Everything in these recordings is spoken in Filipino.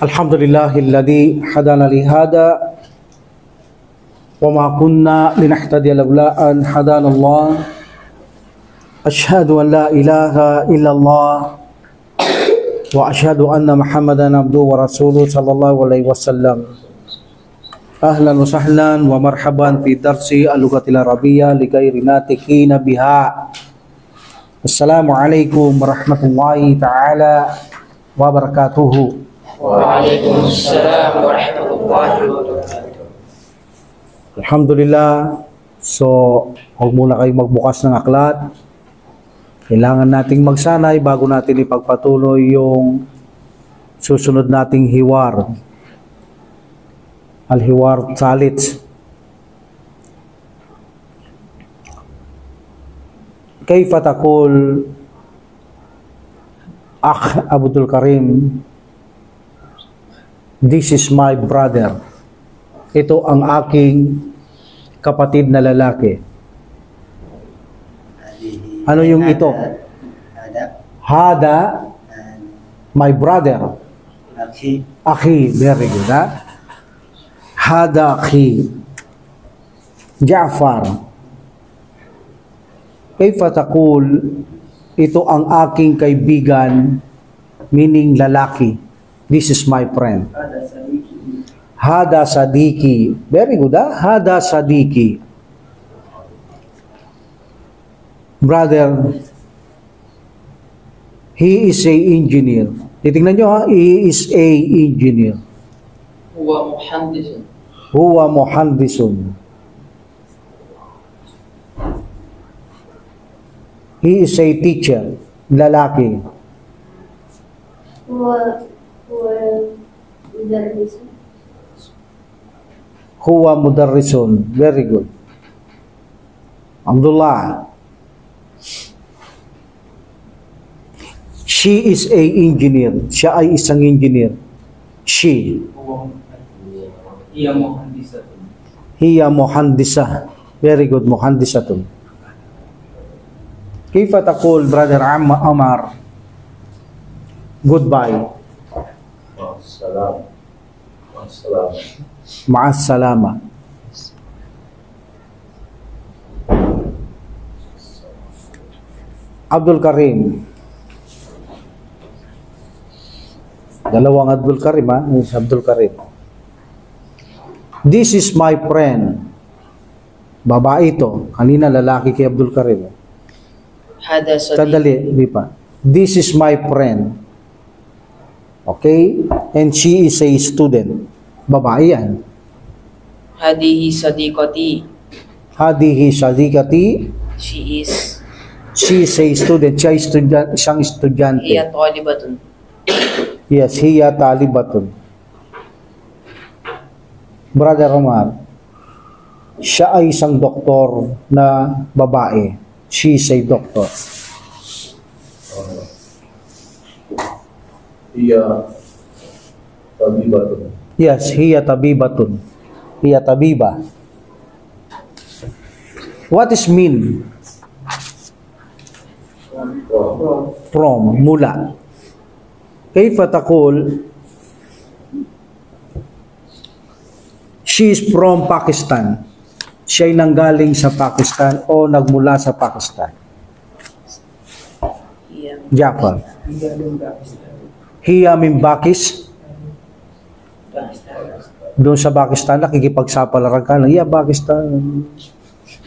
Alhamdulillahilladzi hadana li hada wa ma kunna linahtadiya laula an hadana Allah. Asyhadu an la ilaha illallah wa asyhadu anna Muhammadan abduhu wa rasuluhu sallallahu alaihi wasallam. Ahlan wa sahlan wa marhaban fi darsi al-lughatil arabiyyah li ghairi natiqina biha. Assalamualaikum warahmatullahi taala wabarakatuh. Waalaikumsalam warahmatullahi wabarakatuh. Alhamdulillah. So, huwag muna kayo magbukas ng aklat. Kailangan nating magsanay bago natin ipagpatuloy yung susunod nating hiwar. Al-hiwar salit. Kayfa taqul Akh Abdul Karim, this is my brother. Ito ang aking kapatid na lalaki. Ano yung ito? Hada, my brother. Akhi, very good, ha? Hada akhi. Ja'far. Kayfa taqul, ito ang aking kaibigan, meaning lalaki. This is my friend. Hada Sadiki. Very good, ha? Hada Sadiki. Brother, he is a engineer. Titingnan nyo, ha? He is a engineer. Huwa muhandisun. Huwa muhandisun. He is a teacher. Lalaki. Huwa mudarrisun. Very good. Abdullah. She is a engineer. Siya ay isang engineer. She. Hiya muhandisatun. Hiya muhandisa. Very good. Muhandisatun. Kayfa taqul, brother Amar? Goodbye. Ma'as-salama. Abdul Karim. Dalawang Abdul Karim, ha? Abdul Karim. This is my friend. Babae ito. Kanina lalaki kay Abdul Karim. Hada Sadiq. Sandali, di pa. This is my friend. Okay? And she is a student. Babae yan. Hadihi sadiqati. Hadihi sadiqati. She is. She is a student. Siya isang estudyante. Hiya talibatun. Yes, hiya talibatun. Brother Omar, siya ay isang doktor na babae. She is a doctor. Hiya tabibatun. Yes, hiya tabibatun. Hiya tabiba. What is mean? From, mula. Kayfa taqul, she is from Pakistan. Siya ay nanggaling sa Pakistan o nagmula sa Pakistan. Jafar. Hiya min Bakis. Doon sa Pakistan, nakikipagsapalaran ka na, hiya Pakistan.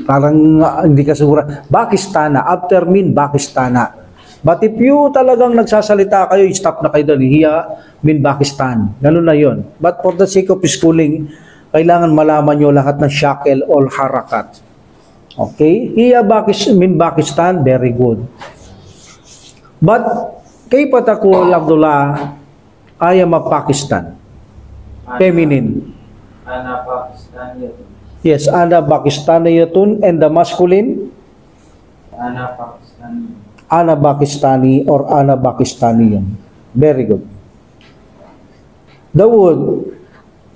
Parang hindi ka sigura. Pakistana, after min Pakistana. But if you talagang nagsasalita kayo, stop na kayo doon. Hiya min Pakistan. Ganun na yun. But for the sake of schooling, kailangan malaman nyo lahat ng shakel or harakat. Okay? Hiya min Pakistan, very good. But, kayfa taqul Abdullah, I am a Pakistan. Feminine. Ana Pakistaniyatun. Yes, ana Pakistaniyatun, and the masculine? Ana Pakistani. Ana Pakistani or ana Pakistaniyun. Very good. Dawood,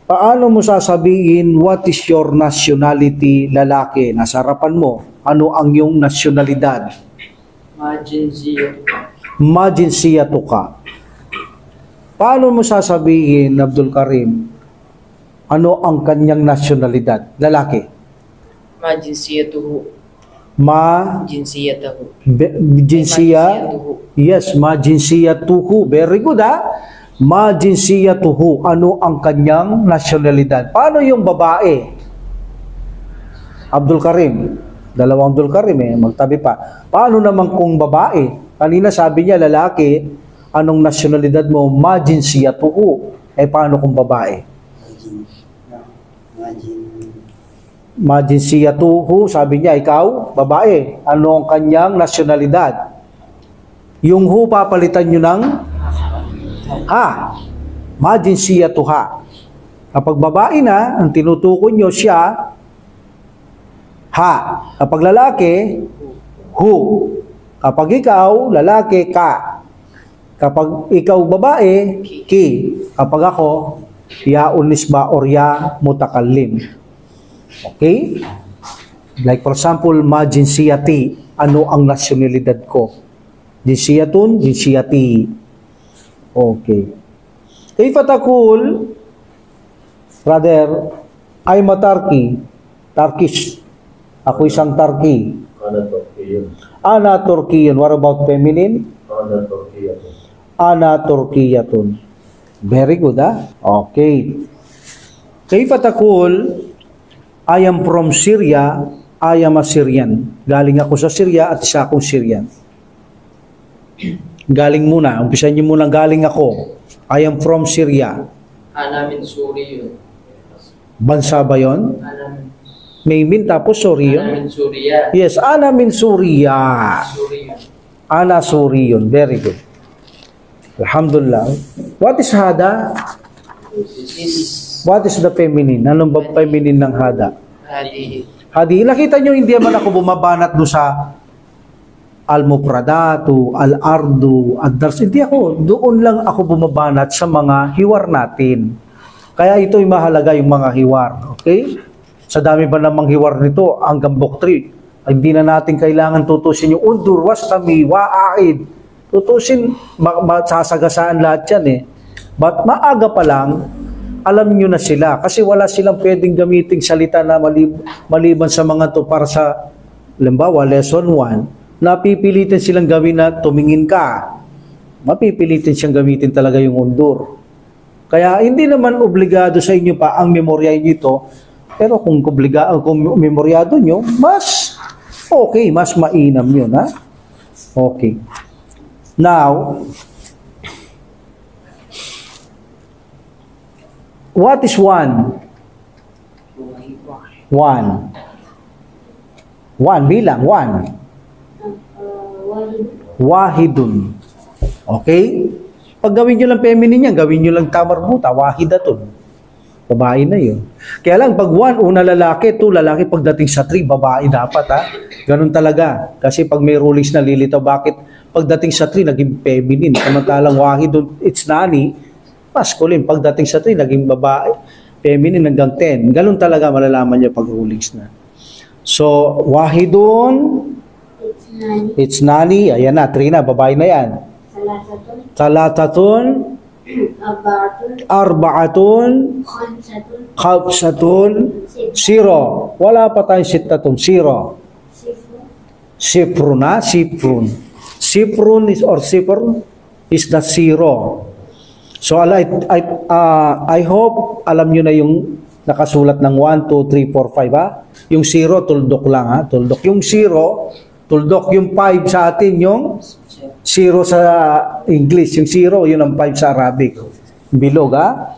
paano mo sasabihin what is your nationality, lalaki? Nasa harapan mo, ano ang iyong nasyonalidad? Majinsiyatu. Majinsiyatu ka. Paano mo sasabihin, Abdul Karim, ano ang kanyang nasyonalidad? Lalaki. Majinsiyatuhu. Ma Jinsiyatahu. jinsiya. Yes, ma jinsiyatuhu. Very good, ha? Ma jinsiyatuhu. Ano ang kanyang nasyonalidad? Paano yung babae? Abdul Karim. Dalawang Abdul Karim magtabi pa. Paano naman kung babae? Kanina sabi niya lalaki, anong nasyonalidad mo? Ma jinsiyatuhu. Paano kung babae? Majinsiyatuhu, sabi niya, ikaw, babae, ano ang kanyang nasyonalidad? Yung hu, papalitan nyo ng ha. Majinsiyatuha. Kapag babae na, ang tinutukoy nyo siya, ha. Kapag lalaki, hu. Kapag ikaw, lalaki, ka. Kapag ikaw, babae, ki. Kapag ako, ya unisba or ya mutakallim. Okay? Like for example, ma jinsiyati. Ano ang nasyonalidad ko? Jinsiyatun, jinsiyati. Okay. Kaifa takul, brother, I'm a Turkey. Turkish. Ako isang Turkey. Ana Turkiyan. Ana Turkiyan. What about feminine? Ana Turkiyan. Ana Turkiyatun. Very good, ha? Okay. Kaifa takul, I am from Syria, I am a Syrian. Galing ako sa Syria at isa akong Syrian. Galing muna. Umpisan niyo muna, galing ako. I am from Syria. Ana min Suriyo. Bansa ba yun? Ana min May min tapos Suriyon? Ana min Suriya. Yes, Ana min Suria. Suriyo. Ana Suriyon. Very good. Alhamdulillah. What is Hada? This What is the feminine? Anong ba feminine ng Hada? hadi. Hadi, nakita nyo hindi naman ako bumabanat doon sa Al-Mufradatu, Al-Ardu, Ad-Dars. Hindi ako. Doon lang ako bumabanat sa mga hiwar natin. Kaya ito'y mahalaga yung mga hiwar. Okay? Sa dami ba namang hiwar nito, hanggang book 3. Hindi na natin kailangan tutusin yung undur, wastami, wa'aid. Tutusin, sasagasaan lahat yan But maaga pa lang, alam nyo na sila. Kasi wala silang pwedeng gamiting salita na maliban sa mga to para sa, halimbawa, lesson 1, napipilitin silang gawin na tumingin ka. Mapipilitin siyang gamitin talaga yung undur. Kaya hindi naman obligado sa inyo pa ang memorya nyo ito. Pero kung memoryado nyo, mas okay, mas mainam yun, ha? Okay. Now, what is one? One. One, bilang, one. Wahidun. Okay? Pag gawin nyo lang feminine yan, gawin nyo lang tamarbuta, wahidatun. Babae na yun. Kaya lang, pag one, una lalaki, two lalaki, pagdating sa three, babae dapat, ha? Ganun talaga. Kasi pag may rulings na lilitaw, bakit pagdating sa three, naging feminine. Samantalang wahidun, it's nani, masculine. Pagdating sa 3, naging babae, feminine hanggang 10. Ganun talaga malalaman niya pag rulings na. So, wahidun, it's nani, ayan na, 3 na, babae na yan. Salatatun, arbaatun, khamsatun, 0. Wala pa tayong sittatun, 0. Sifrun na, sifrun. Sifrun is, or sifrun is the 0. So I hope alam nyo na yung nakasulat ng 1, 2, 3, 4, 5 ha. Yung 0 tuldok lang ha, tuldok. Yung 0 tuldok, yung 5 sa atin yung 0 sa English, yung 0 yun ang 5 sa Arabic. Bilog ha.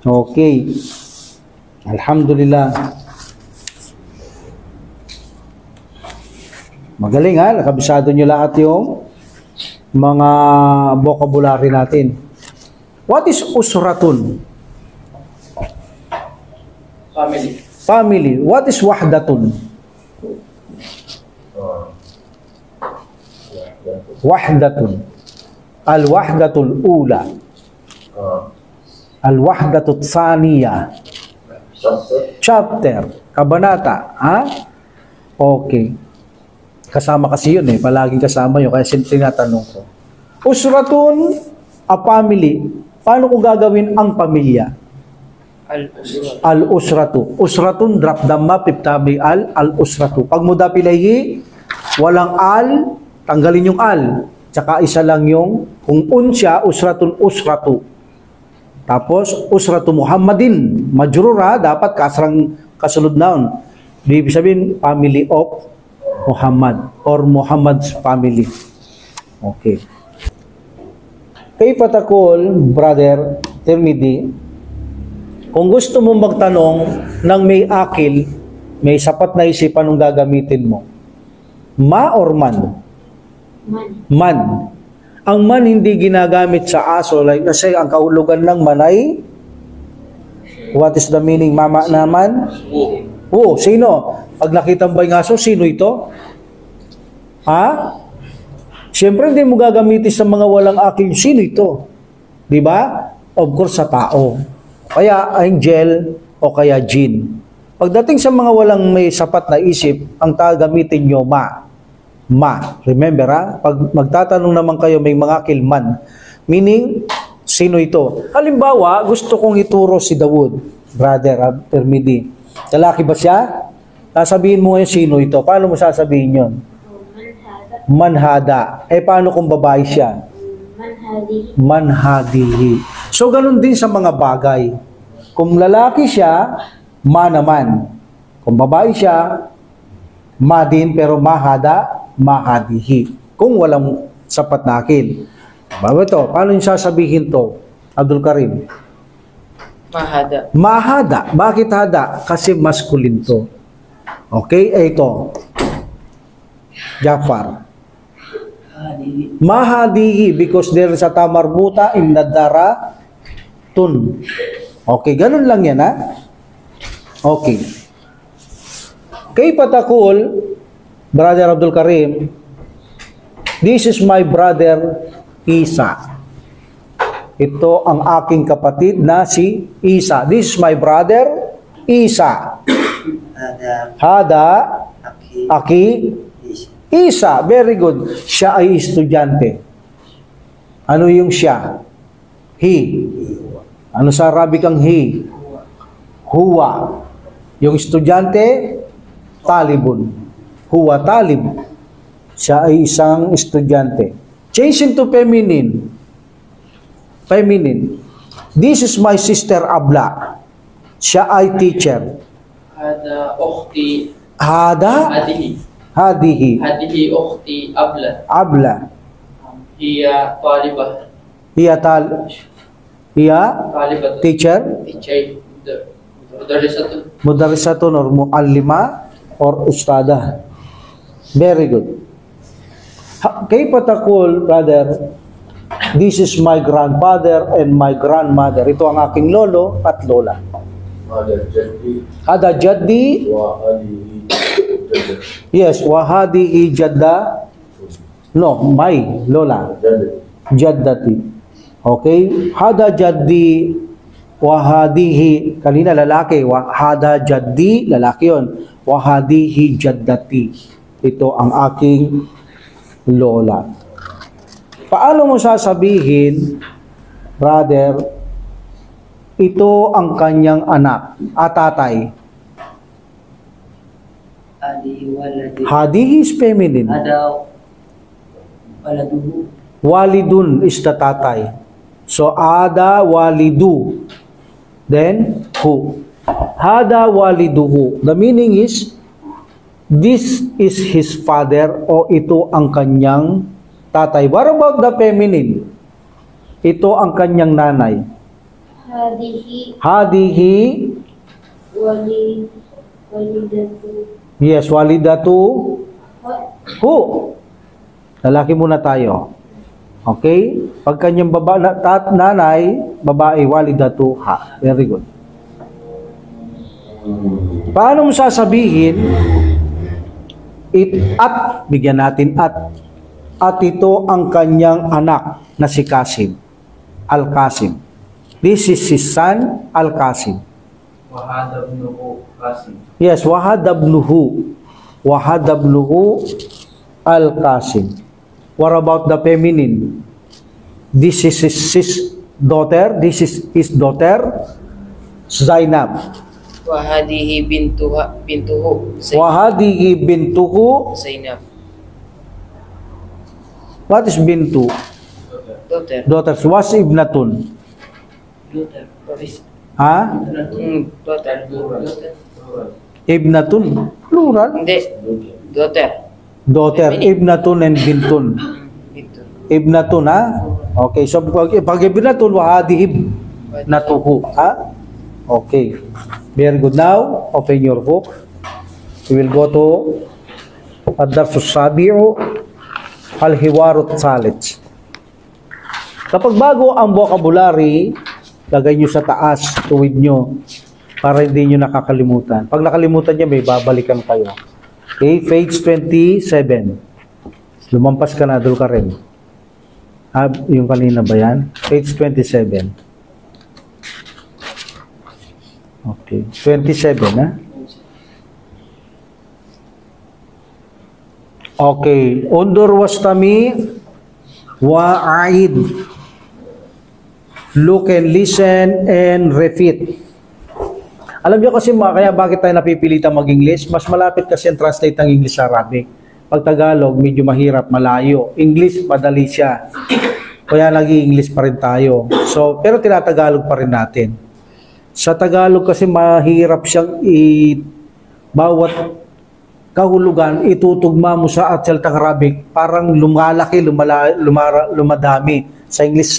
Okay. Alhamdulillah. Magaling ha, nakabisado nyo lahat yung mga vocabulary natin. What is usratun? Family. Family. What is wahdatun? Wahdatun. Al-wahdatul ula. Al-wahdatul thaniya. Chapter. Kabanata. Ha? Okay. Kasama kasi yun Palaging kasama yun. Kaya tinatanong ko. Usratun, a family. Paano ko gagawin ang pamilya? Al-Usra. Al-usratu. Usratun drop damma piptabi al-usratu. Pag muda pilayi, walang al, tanggalin yung al. Tsaka isa lang yung, kung unsya, usratun usratu. Tapos, usratu Muhammadin. Majrura, dapat kasrang kasunod naon. Ibig sabihin, family of Muhammad or Muhammad's family. Okay. Kay patakol, brother, Tirmidhi, kung gusto mo magtanong ng may akil, may sapat na isipan ng gagamitin mo. Ma or man? Man. Ang man hindi ginagamit sa aso, like, kasi ang kahulugan ng man ay, what is the meaning? Mama naman? Oo, sino? Pag nakita mo ba yung aso, sino ito? Ha? Siyempre, hindi mo gagamitin sa mga walang akil. Sino ito? Di ba? Of course, sa tao. Kaya angel o kaya jinn. Pagdating sa mga walang may sapat na isip, ang gamitin nyo, ma. Ma. Remember, ha? Pag magtatanong naman kayo, may mga kilman. Meaning, sino ito? Halimbawa, gusto kong ituro si Dawood, brother, Tirmidhi. Lalaki ba siya? Sasabihin mo ngayon, sino ito? Paano mo sasabihin yon? Manhada. Eh, paano kung babae siya? Manhadihi. So, ganun din sa mga bagay. Kung lalaki siya, ma naman. Kung babae siya, ma din, pero mahada, mahadihi. Kung walang sapat na akil. Bago ito, paano yung sasabihin to? Abdul Karim? Mahada. Mahada. Bakit hada? Kasi masculine to. Okay? Eh, ito. Jafar. Mahadihi because there is a tamarbuta in nadara tun. Okay, ganun lang yan, ha? Okay. Kay patakul, brother Abdul Karim, this is my brother Isa. Ito ang aking kapatid na si Isa. This is my brother Isa. Hada, Aki, Isa. Very good. Siya ay estudyante. Ano yung siya? He. Ano sa Arabic ang he? Huwa. Yung estudyante, talibun. Huwa talib. Siya ay isang estudyante. Change into feminine. Feminine. This is my sister Abla. Siya ay teacher. Hada ukhti. Hada? Hadihi. Hadihi. Hadihi ukhti Abla. Abla. Hiya talibah. Hiya Talibah. teacher. Teacher. Mudarrisatun. Mudarrisatun or muallima or ustada. Very good. Kay patakul, brother, this is my grandfather and my grandmother. Ito ang aking lolo at lola. Hada jaddi. Yes, wahadihi jadda. No, my lola. Jaddati. Okay? Hada jaddi wahadihi. Kanina lalaki. Hada jaddi. Lalaki yun. Wahadihi jaddati. Ito ang aking lola. Paano mo sasabihin, brother, ito ang kanyang anak at tatay? Hadihi is feminine. Walidun is the tatay. So, ada walidu. Then, who? Hada waliduhu. The meaning is, this is his father o ito ang kanyang tatay. What about the feminine? Ito ang kanyang nanay. Hadihi. Walidatu. Yes, walidatu. Who? Lalaki muna tayo. Okay? Pag kanyang nanay, babae, walidatu ha. Very good. Paano mo sasabihin at bigyan natin at ito ang kanyang anak na si Qasim, Al-Qasim. This is his son, Al-Qasim. Wahadabnuhu Qasim. Yes, wahadabnuhu Al-Qasim. What about the feminine? This is his daughter. This is his daughter, Zainab. وهذه بنته Wahadihi bintuhu. Zainab. What is bintu? Daughter. Daughter. Was ibnatun. Daughter. Ha? Daughter. Ibnatun. Plural. Hindi. Daughter. Daughter. Ibnatun and bintun. Bintu. Ibnatun, ha? Okay. So, pag ibnatun, wahadihi ibnatuhu. Ha? Okay. Very good. Now, open your book. We will go to Ad-Darsu Sabi'u Al-Hiwaru Thalith. Kapag bago ang vocabulary, lagay nyo sa taas, tuwid nyo, para hindi nyo nakakalimutan. Pag nakalimutan nyo, may babalikan kayo. Okay, page 27. Lumampas ka na, doon ka rin. Yung kanina ba yan? Page 27. Okay, 27, ha? Okay, undur wastami wa'aid. Look and listen and repeat. Alam niyo kasi kaya bakit tayo napipilitan mag-English? Mas malapit kasi ang translate ng English sa Arabic. Pag Tagalog, medyo mahirap, malayo. English, madali siya. Kaya nag-i-English pa rin tayo. So, pero tinatagalog pa rin natin. Sa Tagalog kasi mahirap siyang bawat kahulugan itutugma mo sa salitang Arabic, parang lumalaki, lumadami. Sa English,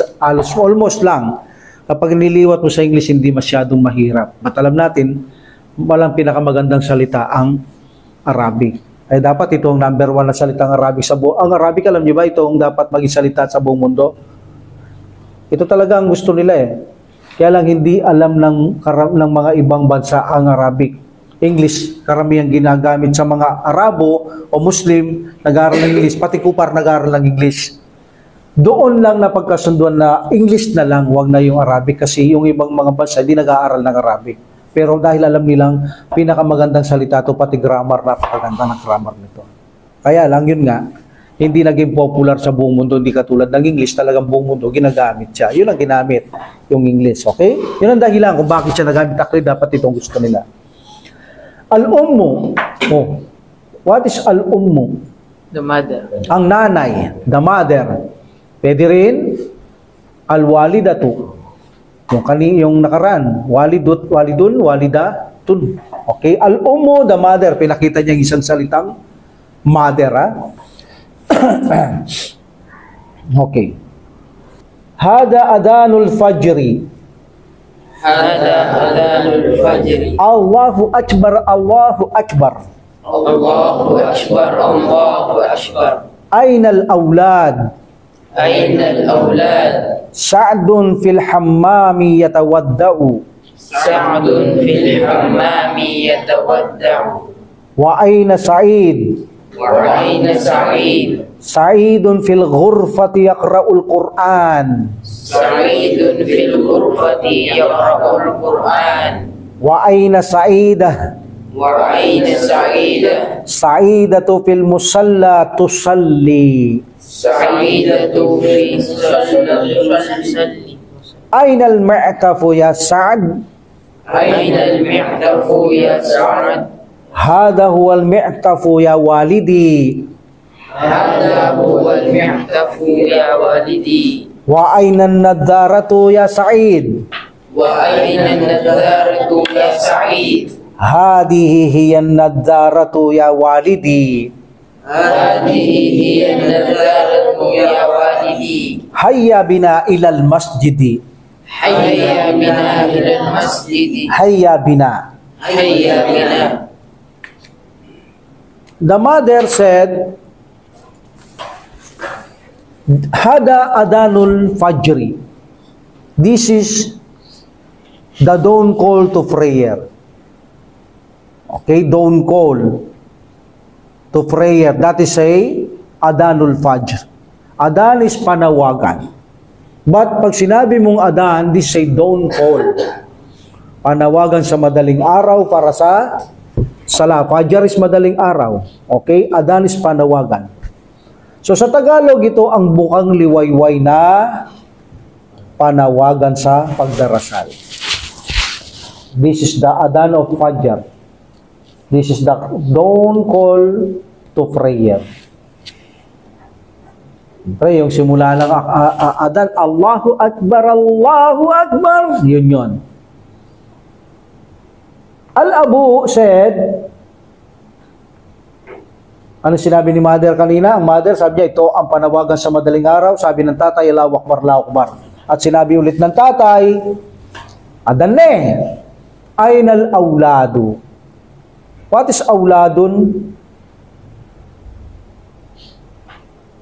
almost lang. Kapag niliwat mo sa English, hindi masyadong mahirap. But alam natin, walang pinakamagandang salita ang Arabic. Ay dapat ito ang number 1 na salitang Arabic sa buong. Ang Arabic, alam niyo ba, ito ang dapat maging salita sa buong mundo? Ito talaga ang gusto nila eh. Kaya lang hindi alam ng mga ibang bansa ang Arabic. English, karamihang ginagamit sa mga Arabo o Muslim, nag-aaral ng English, pati Kupar nag-aaral ng English. Doon lang napagkasunduan na English na lang, wag na yung Arabic kasi yung ibang mga bansa hindi nag-aaral ng Arabic. Pero dahil alam nilang pinakamagandang salita to, pati grammar, napakaganda ng grammar nito. Kaya lang yun nga, hindi naging popular sa buong mundo, hindi katulad ng English, talagang buong mundo ginagamit siya. Yun ang ginamit, yung English, okay? Yun ang dahilan kung bakit siya nagamit. Actually, dapat itong gusto nila. Al-ummu. Oh. What is al-ummu? The mother. Ang nanay, the mother. Pwede rin al-walidatu. Yung nakaraan, walidun, walidatun. Okay, al-ummu, the mother. Pinakita niya isang salitang mother, ha? Okay. Hada adanul fajri. Hada adhanul fajri. Allahu akbar, Allahu akbar. Allahu akbar, Allahu akbar. Ainal awlad. Ainal awlad. Sa'dun fil hammami yatawadda'u. Sa'dun fil hammami yatawadda'u. Wa aina Sa'id. Wa aina Sa'id. Sa'idun fil ghurfati yaqra'ul Qur'an. Sa'idun fil ghurfati yaqra'ul Qur'an. Wa aina Sa'idah. Wa aina Sa'idah. Sa'idatu fil musalla tusalli. Sa'idatu fi tusalli. Aina al-mu'tafu ya Sa'd. Aina al-mi'tafu ya Sa'd. Hada huwa al-mu'tafu ya walidi. Hada huwa al-mi'tafu ya walidi. Wa aina an-nadaratu ya Sa'id. Wa aina an-nadaratu ya Sa'id. Hadihi hiya an-nadaratu ya walidi. Hadihi hiya an-nadaratu ya walidi. Hayya bina ilal masjidi. Hayya bina ila al-masjid. Hayya bina. Hayya bina. The mother said, Hada adanul fajri. This is the dawn call to prayer. Okay, dawn call to prayer. That is a adanul fajr. Adan is panawagan. But pag sinabi mong adan, this is a dawn call. Panawagan sa madaling araw para sa sala. Fajr is madaling araw. Okay, adan is panawagan. So sa Tagalog, ito ang bukang liwayway na panawagan sa pagdarasal. This is the Adhan of Fajr. This is the dawn call to prayer. Siyempre, yung simula ng Adhan, Allahu Akbar, Allahu Akbar, yun. Al-Abu said, ano sinabi ni mother kanina? Ang mother, sabi niya, ito ang panawagan sa madaling araw. Sabi ng tatay, Allahu Akbar, Allahu Akbar. At sinabi ulit ng tatay, Adhan Aynal awladu. What is awladun?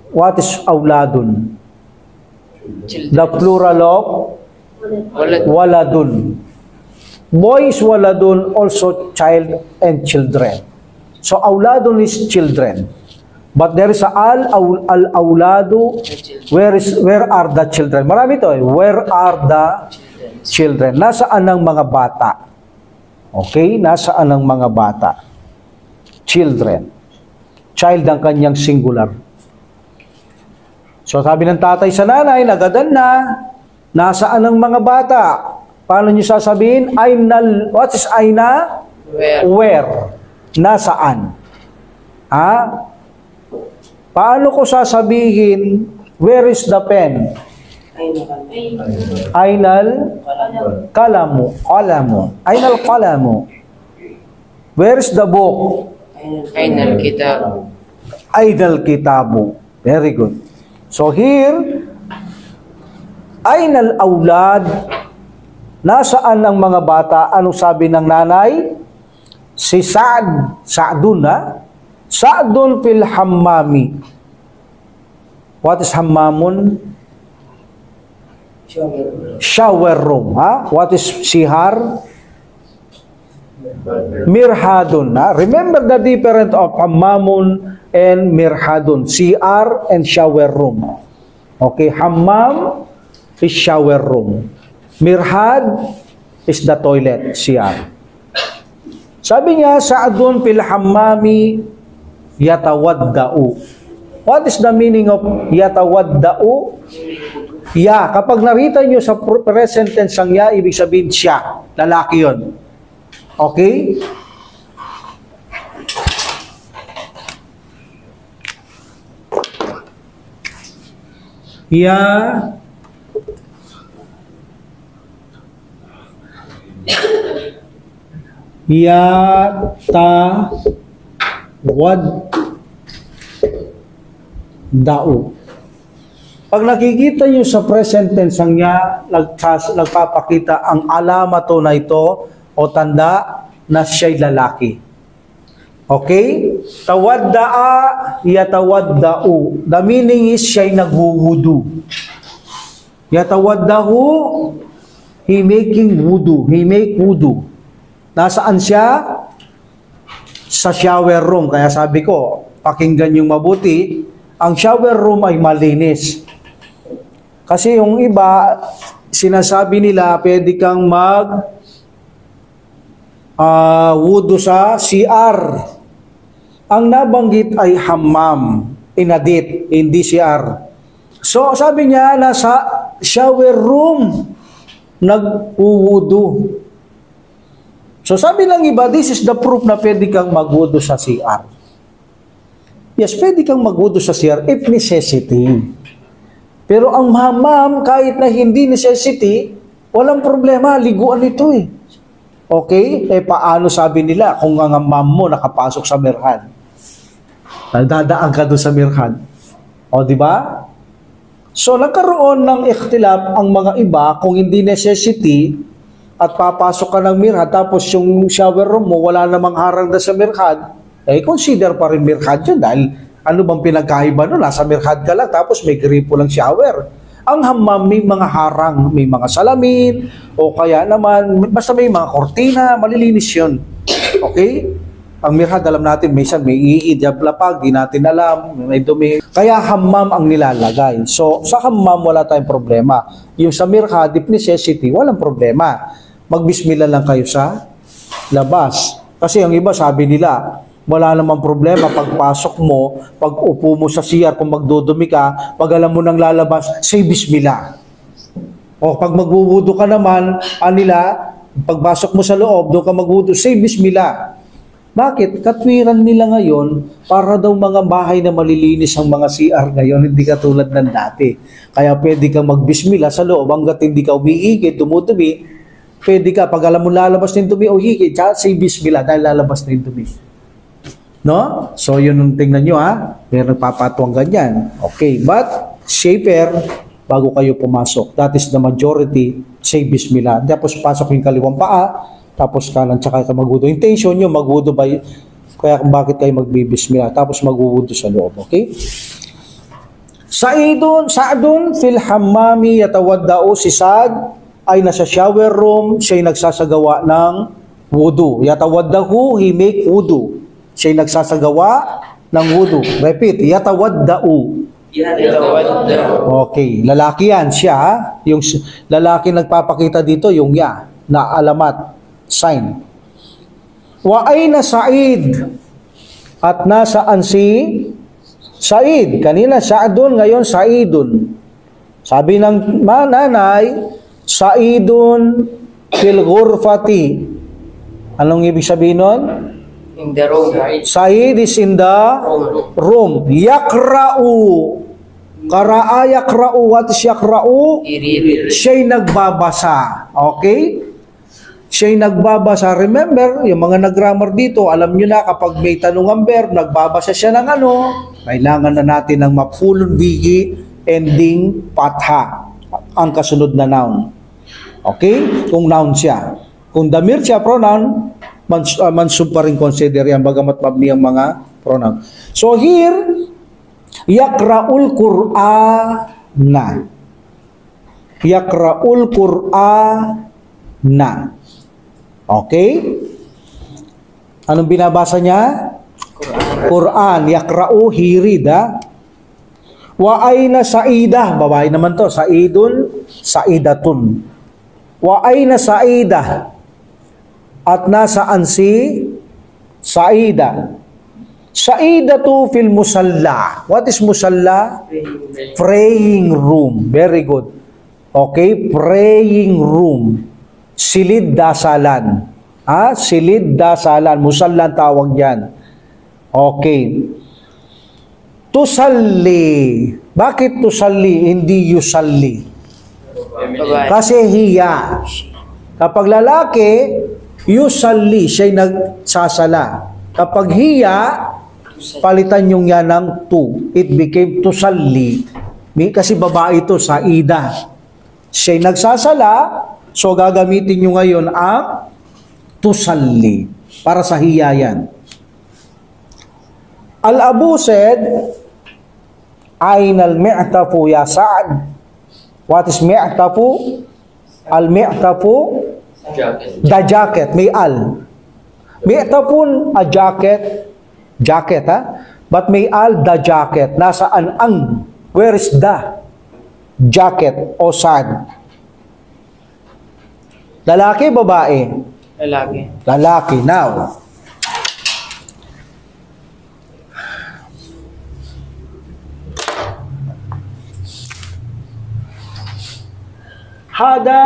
What is awladun? The plural of waladun. Boys waladun, also child and children. So awladun is children. But there is a al-awladu. Where are the children? Marami to eh. Where are the children? Nasaan ang mga bata? Okay? Nasaan ang mga bata? Children. Child ang kanyang singular. So sabi ng tatay sa nanay, nagadan na, nasaan ang mga bata? Paano nyo sasabihin? Aynal, what is ayna? Where? Nasaan? Ha? Paano ko sasabihin, where is the pen? Aynal kalamu. Aynal kalamu. Where is the book? Aynal kitab. Aynal kitabu. Very good. So here, aynal awlad, nasaan ang mga bata? Anong sabi ng nanay? Si Sa'dun ha? Sa'dun fil hammami. What is hammamun? Shower room. Ha? What is sihar? Mirhadun. Ha? Remember the difference of hammamun and mirhadun. CR and shower room. Okay, hammam is shower room. Mirhad is the toilet, CR. Sabi niya, Sa'dun fil hammami yatawadda'u. What is the meaning of yatawadda'u? Ya, kapag narita nyo sa present tense ang ya, ibig sabihin siya. Lalaki yun. Okay? Ya wadda'u. Pag nakikita nyo sa present tense ang ya, nagpapakita ang alamato na ito o tanda na siya'y lalaki. Okay? Tawadda'a, yatawadda'u. The meaning is siya'y nagwuwudu. Yatawaddahu, he making wudu. He make wudu. Nasaan siya? Sa shower room. Kaya sabi ko, pakinggan yung mabuti, ang shower room ay malinis. Kasi yung iba, sinasabi nila, pwede kang wudu sa CR. Ang nabanggit ay hammam, inadit, hindi CR. So sabi niya, nasa shower room, nag-wudu. So sabi ng iba, this is the proof na pwede kang magwudu sa CR. Yes, pwede kang magwudu sa CR if necessity. Pero ang hammam, kahit na hindi necessity, walang problema, liguan ito eh. Okay? Eh paano sabi nila kung ang hammam mo nakapasok sa mirhan? Dadaan ka doon sa mirhan. O, di ba? So, nagkaroon ng ikhtilaf ang mga iba kung hindi necessity at papasok ka ng mirhan tapos yung shower room mo wala namang harang na sa mirhan, eh consider pa rin mirhan yun dahil ano bang pinagkaiba nun? Nasa mirhan ka lang tapos may gripo lang shower. Ang hammam may mga harang, may mga salamin o kaya naman basta may mga kortina, malilinis yun. Okay? Ang mirhan, alam natin, minsan may iidyablapag, di natin alam, may dumi. Kaya hammam ang nilalagay. So, sa hammam wala tayong problema. Yung sa mirhan, if necessity, walang problema. Magbismillah lang kayo sa labas. Kasi ang iba, sabi nila, wala namang problema pagpasok mo, pag upo mo sa CR, kung magdudumi ka, pag alam mo nang lalabas, say bismillah. O pag magwuwudu ka naman, anila, pagbasok mo sa loob, doon ka magwudu, say bismillah. Bakit? Katwiran nila ngayon, para daw mga bahay na malilinis ang mga CR ngayon, hindi katulad ng dati. Kaya pwede kang magbismillah sa loob, hanggat hindi ka umiigit, dumudumi, pwede ka, pag alam mo lalabas na yung dumi o higit, say bismillah dahil lalabas na yung dumi. No? So, yun yung tingnan nyo ha. Meron nagpapatuwang ganyan. Okay, but safer bago kayo pumasok. That is the majority, say bismillah. Tapos pasok yung kaliwang paa, tapos kanan tsaka ka magwudu. Intention nyo, magwudu ba? Kaya bakit kayo magbibismillah? Tapos magwudu sa loob, okay? Sa'dun fil hammami yatawadda'u, si Sa'd ay nasa shower room, siya'y nagsasagawa ng wudu. Yatawaddahu, he make wudu. Siya'y nagsasagawa ng wudu. Repeat, yatawadda'u. Okay, lalaki yan siya. Yung lalaki nagpapakita dito, yung ya, na alamat, sign. Wa ayna Sa'id? At nasaan si Sa'id? Kanina Sa'dun, ngayon Sa'idun. Sabi ng nanay, Sa'idun fil ghurfati. Anong ibig sabihin nun? In the room. Sa'id is in the room. Yakra'u. Kara'a yakra'u. What is yakra'u? Siya'y nagbabasa. Okay? Siya'y nagbabasa. Remember, yung mga nag-grammar dito, alam nyo na kapag may tanungang verb, nagbabasa siya ng ano, kailangan na natin ng mafulun vigi ending patha. Ang kasunod na noun. Okay? Kung noun siya. Kung damir siya, pronoun, mansub pa rin consider yan, bagamat mabni ang mga pronoun. So here, yakra'ul Qur'ana. Yakra'ul Qur'ana. Okay? Anong binabasa niya? Quran. Yakra'u, he read, ha? Wa ayna Sa'idah. Babae naman to. Sa'idun, Sa'idatun. Wa ayna Sa'idah. At nasaan si Sa'idah? Sa'idatu fil musalla. What is musalla? Praying room. Very good. Okay? Praying room. Silid dasalan. Silid dasalan. Musalla tawag yan. Okay. Tusalli. Bakit tusalli? Hindi yusalli. Kasi hiya. Kapag lalaki, yusalli, siya'y nagsasala. Kapag hiya, palitan yung yan ng tu. It became tusalli. Kasi babae ito, Sa'ida. Siya'y nagsasala, so gagamitin nyo ngayon ang tusalli. Para sa hiya yan. Al-Abu said, Aynal mi'tafu ya Sa'ad. What is mi'tafu? Al-mi'tafu? The jacket. May al. Mi'tafun, a jacket. Jacket, ha? But may al, the jacket. Nasaan ang? Where is the jacket o Sa'ad? Lalaki, babae? Lalaki. Lalaki. Now, hada,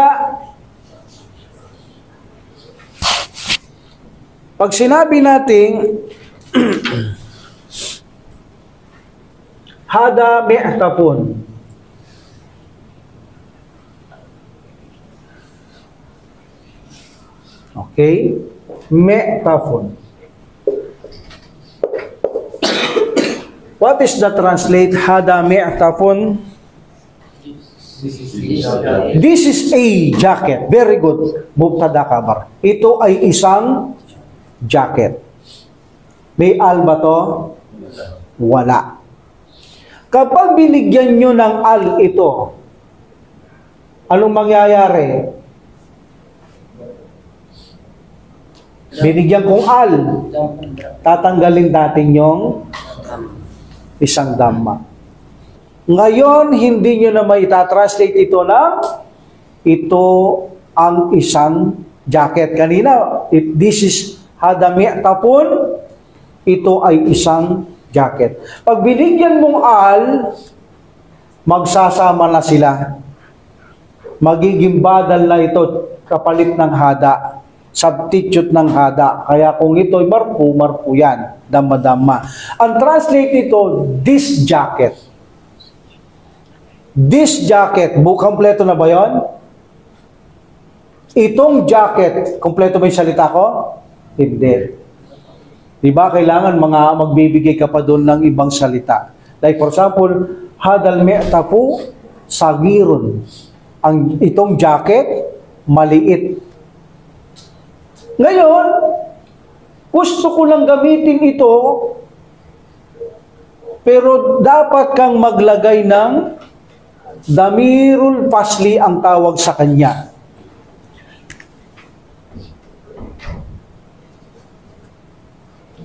pag sinabi natin hada mi'tafun, okay, mi'tafun. What is the translate hada mi'tafun? This is a jacket. Very good. Mubtada kabar. Ito ay isang jacket. May al ba to? Wala. Kapag binigyan nyo ng al ito, anong mangyayari? Binigyan kong al. Tatanggalin natin yung isang dhamma. Ngayon, hindi nyo na may translate ito na ito ang isang jacket. Kanina, this is hada mi'tafun, ito ay isang jacket. Pag binigyan mong al, magsasama na sila. magiging badal na ito, kapalit ng hada. Substitute ng hada. Kaya kung ito'y marpu, marpu yan. Dama-dama. Ang translate nito, this jacket. This jacket. Kompleto na ba yun? Itong jacket, kompleto ba yung salita ko? Hindi. Diba? Kailangan magbibigay ka pa doon ng ibang salita. Like for example, hadal me'tapu sagirun. Itong jacket, maliit. Ngayon, gusto ko lang gamitin ito, pero dapat kang maglagay ng damirul fasli ang tawag sa kanya.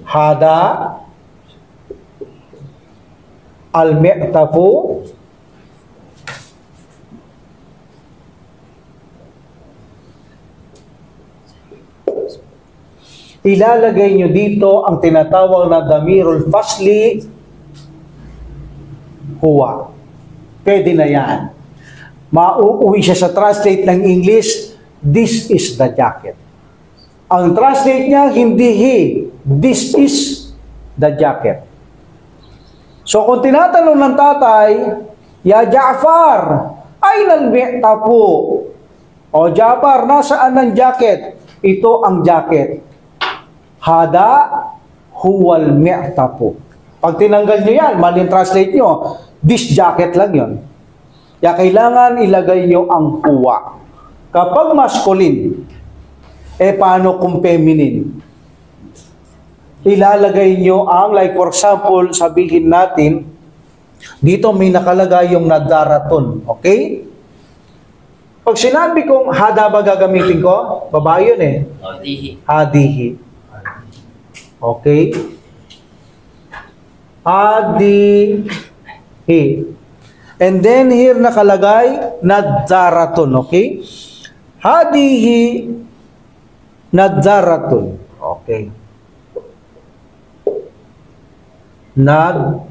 Hada al-mi'tafu ilalagay nyo dito ang tinatawag na damirul fasli huwa. Pwede na yan. Mauuwi siya sa translate ng English, this is the jacket. Ang translate niya, hindi he. This is the jacket. So kung tinatanong ng tatay, Ya Ja'far, aynal mi'tapu? O Ja'far, nasaan ang jacket? Ito ang jacket. Hada huwal mi'tapu. Pag tinanggal nyo yan, mali translate nyo, this jacket lang yon. Kaya kailangan ilagay nyo ang huwa. Kapag masculine, paano kung feminine? Ilalagay nyo ang, like for example, sabihin natin, dito may nakalagay yung nadaraton. Okay? Pag sinabi kong hada ba gagamitin ko? Babae yun eh. Hadihi. Hadihi. Okay? Hadihi. And then here nakalagay nadaraton. Okay? Hadihi nadaraton. Okay. Nadaratu.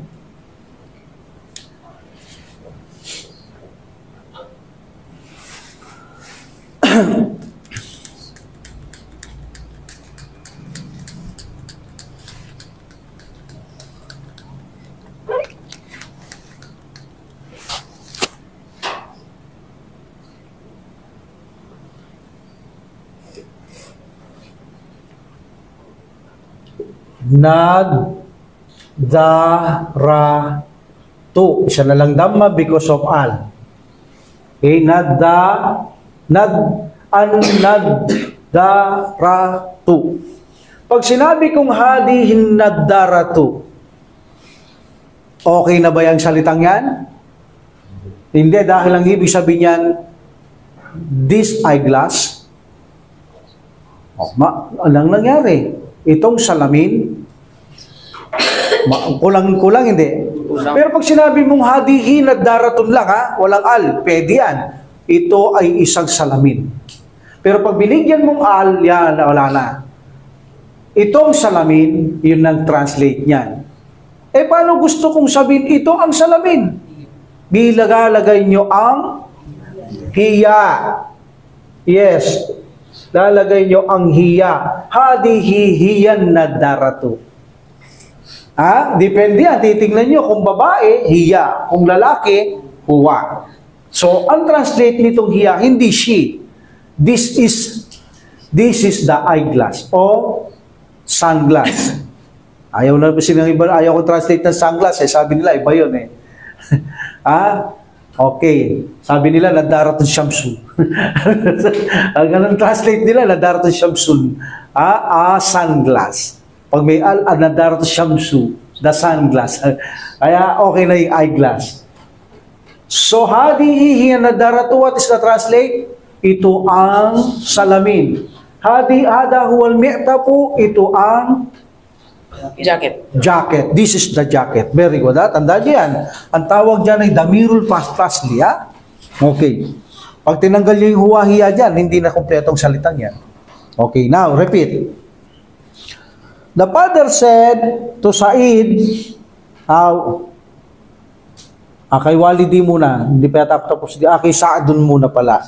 Isa na lang dhamma because of al. Okay, nadaratu. Pag sinabi kong hadihin nadaratu, okay na ba yung salitang yan? Hindi, dahil ang ibig sabihin yan, this eyeglass, anong nangyari? Itong salamin, kulang hindi. Pero pag sinabi mong hadihi nadaratun lang walang al, pwede yan. Ito ay isang salamin. Pero pag binigyan mong al, yan, wala na. Itong salamin, yun ang translate niyan. Paano gusto kong sabihin, ito ang salamin? Bilagalagay nyo ang hiya. Yes. Lalagay nyo ang hiya. Hadihi hiyan nadaratu. Depende yan. Titingnan nyo kung babae, hiya. Kung lalaki, huwa. So, ang translate nitong hiya, hindi she. This is the eyeglass o sunglass. Ayaw na silang iba, ayaw ko translate ng sunglass sabi nila, iba yun Okay. Sabi nila, nadaratun syamsun. Ang ganun translate nila, nadaratun syamsun. Sunglass. Pag may nadaratun syamsu, the sunglass. Kaya okay na yung eyeglass. So, hadihi nadaratu, what is the translate? Ito ang salamin. Hada huwal mi'tapu, ito ang jacket. This is the jacket. Very good. Tandaan niyo yan. Ang tawag dyan ay damirul fasli. Okay. Pag tinanggal niyo yung huwahiya dyan, hindi na kompletong salitang yan. Okay. Now, repeat. The father said to Sa'id, Kay walidi muna. Hindi pa yata tapos. Kay Sa'dun muna pala.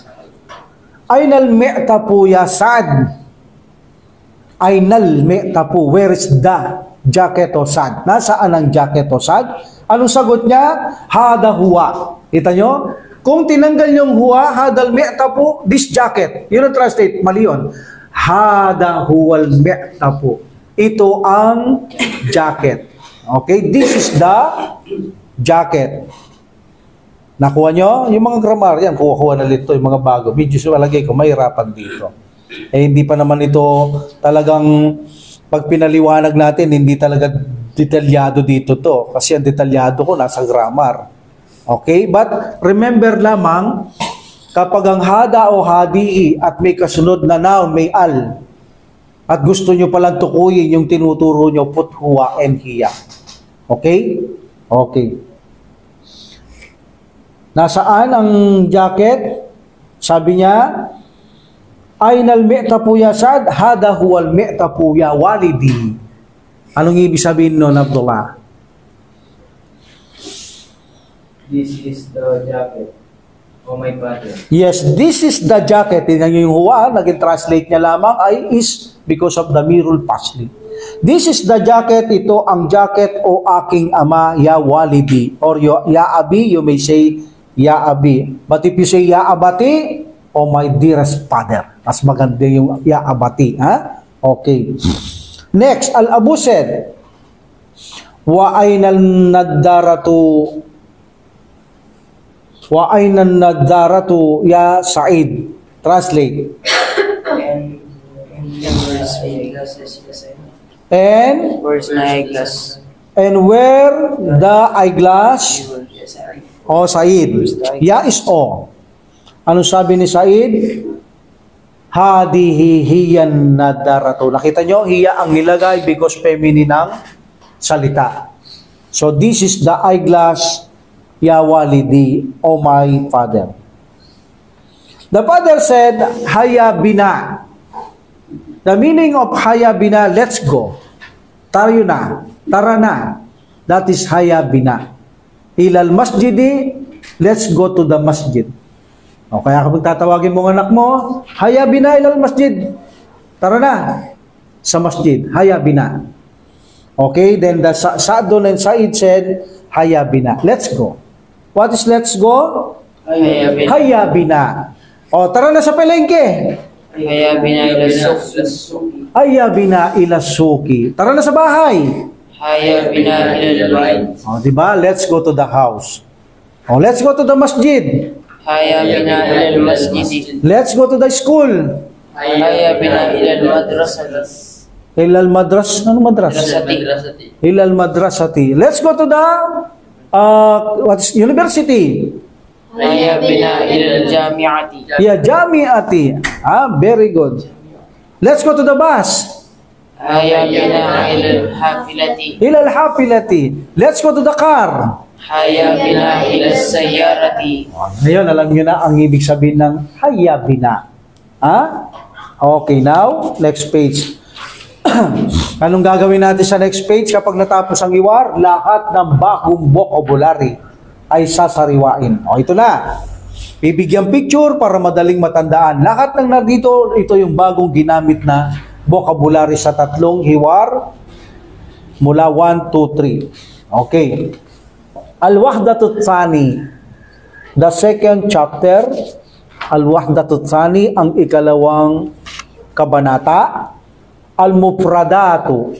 Aynal mi'tapu ya Sa'd. Aynal mi'tapu. Where is the jacket o Sa'd? Nasaan ang jacket o Sa'd? Anong sagot niya? Hada huwa. Kita nyo? Kung tinanggal yung huwa, hadal mi'tapu, this jacket. Yun ang translate. Mali yun. Hada huwal mi'tapu. Ito ang jacket. Okay? This is the jacket. Nakuha nyo? Yung mga grammar, yan, kuha-kuha na dito, yung mga bago. Medyo malagay ko, mahirapan dito. Hindi pa naman ito talagang, pag pinaliwanag natin, hindi talaga detalyado dito to. Kasi ang detalyado ko, nasa grammar. Okay? But, remember lamang, kapag ang hada o hadii at may kasunod na noun, may al, at gusto nyo palang tukuyin yung tinuturo nyo, put huwa and hiya. Okay? Okay. Nasaan ang jacket? Sabi niya, Aynal mi'tapu ya Sa'd, hada huwal mi'tapu ya walidi. Anong ibig sabihin nun, Abdullah? This is the jacket of my father. Yes, this is the jacket. Tingnan niyo yung huwa, naging translate niya lamang ay is because of the mirul pasli. This is the jacket, ito ang jacket o aking ama, ya walidi. Or ya abi, you may say ya abi. But if you say ya abati, oh my dearest father. Mas maganda yung ya abati. Ha? Okay. Next, al-Abu said, wa aynal nadaratu ya Sa'id. Translate. And Where's my eyeglass? And where the eyeglass? O Sa'id. Ya is o. Ano sabi ni Sa'id? Hadihi hiyan nadaratu. Nakita nyo, hiya ang nilagay because feminine ang salita. So this is the eyeglass, ya walidi, o my father. The father said, haya bina. The meaning of haya bina, let's go. Tayo na. Tara na. That is haya bina. Ilal masjidi, let's go to the masjid. O kaya kapag tatawagin mo ng anak mo, haya bina ilal masjid. Tara na. Sa masjid. Haya bina. Okay, then the Sa'dun and Sa'id said, haya bina. Let's go. What is let's go? Haya bina. Haya bina. O, tara na sa palengke. Haya bina ila suki. Haya bina ila suki. Tara na sa bahay. Haya bina ila bayt. O, diba? Let's go to the house. O, let's go to the masjid. Haya bina ila masjid. Let's go to the school. Haya bina ila madrasah. Ilal madras. Ano madras? Madrasati. Ilal madrasati. Let's go to the university. Haya bina ila jami'ati. Yeah, jami'ati. Very good. Let's go to the bus. Haya bina ila hafilati. Ilal hafilati. Let's go to the car. Haya bina ila sayyarati. Ngayon, alam nyo na ang ibig sabihin ng haya bina. Okay, now, next page. Anong gagawin natin sa next page kapag natapos ang iwar? Lahat ng bagong vocabulary ay sasariwain. O, ito na. Bibigyan picture para madaling matandaan. Lahat ng nandito, ito yung bagong ginamit na vocabulary sa tatlong hiwar mula 1, 2, 3. Okay. Al-Wahdatut Tsani, the second chapter. Al-Wahdatut Tsani, ang ikalawang kabanata. Al-Mufradatu.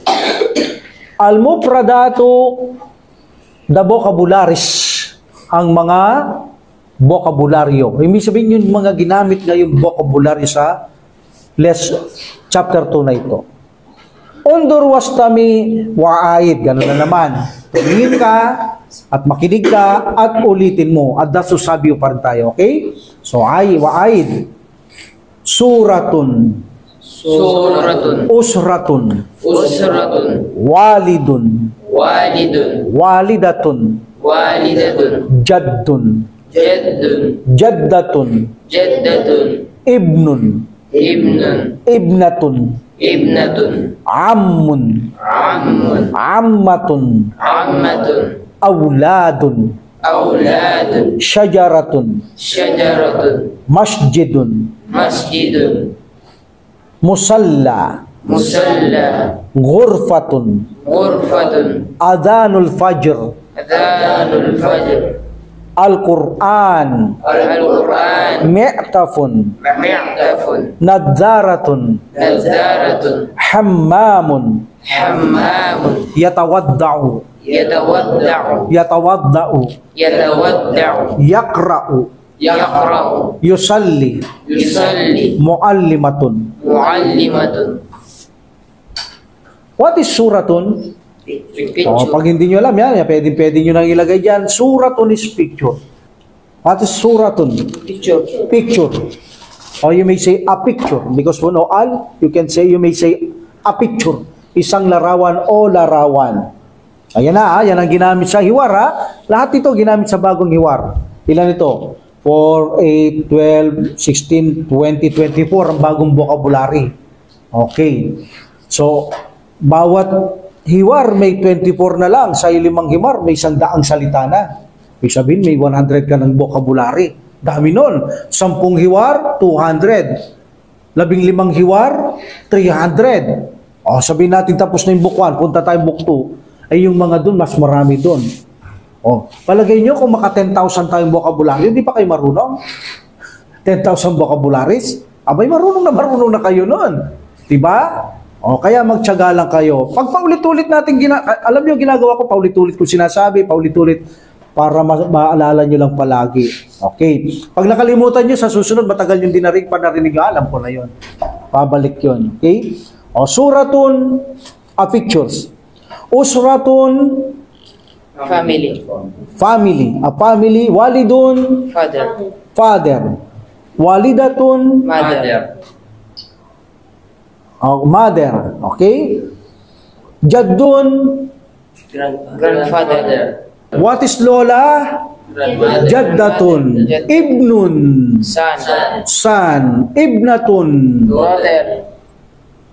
Al-Mufradatu, the vocabularies, ang mga bokabularyo. Ibig sabihin yung mga ginamit ngayong bokabularyo sa chapter 2 na ito. Undur wastami wa'aid. Ganun na naman. Tumingin ka at makinig ka at ulitin mo. At dasusabyo pa rin tayo. Okay? So, wa'aid. Suratun. Suratun. Usratun. Usratun. Walidun. Walidun. Walidatun. Walidatun. Jaddun. Jaddun. Jaddatun. Jaddatun. Ibnun. Ibnun. Ibnatun. Ibnatun. Ammun. Ammun. Ammatun. Ammatun. Awladun. أولاد syajaratun, شجرة masjidun, مسجد musalla, مصلى ghurfatun, غرفة adhanul fajr, أذان الفجر Al-Quran, القرآن mi'tafun, معطف nadzaratun, نزارة hammamun, حمام yatawadda'u, يتودع yatawadda'u, يتودع yaqra'u, يقرأ yusalli, يصلي muallimatun. معلمة What is suratun? picture Pag hindi nyo alam yan, pwede nyo nang ilagay dyan. Suratun is picture. What is suratun? picture Picture. Or you may say a picture. Because you know al, you may say a picture. Isang larawan o larawan. Ayan na, yan ang ginamit sa hiwar ha. Lahat ito ginamit sa bagong hiwar. Ilan ito? 4, 8, 12, 16, 20, 24 ang bagong vocabulary. Okay. So, bawat hiwar may 24 na lang. Sa limang hiwar may 100 salita na. May sabihin may 100 ka ng vocabulary. Dami nun. 10 hiwar, 200. 15 hiwar, 300. O, sabihin natin tapos na yung book 1, punta tayo book 2. Ay yung mga dun, mas marami dun. O, palagay nyo kung maka 10,000 tayong vocabulary, hindi pa kayo marunong? 10,000 vocabularies? Abay, marunong na kayo nun. Diba? O, kaya magtiyaga lang kayo. Pag paulit-ulit natin, alam nyo, ginagawa ko, paulit-ulit ko sinasabi, paulit-ulit, para maalala nyo lang palagi. Okay. Pag nakalimutan nyo, sa susunod, matagal yung panarinig, alam ko na yun. Pabalik yun. Okay? O, suratun, pictures. Usratun, family family. A family, walidun, father father. Walidatun, mother mother. Okay? Jaddun, grandfather what is lola? Jaddatun. Ibnun, son. Ibnatun. brother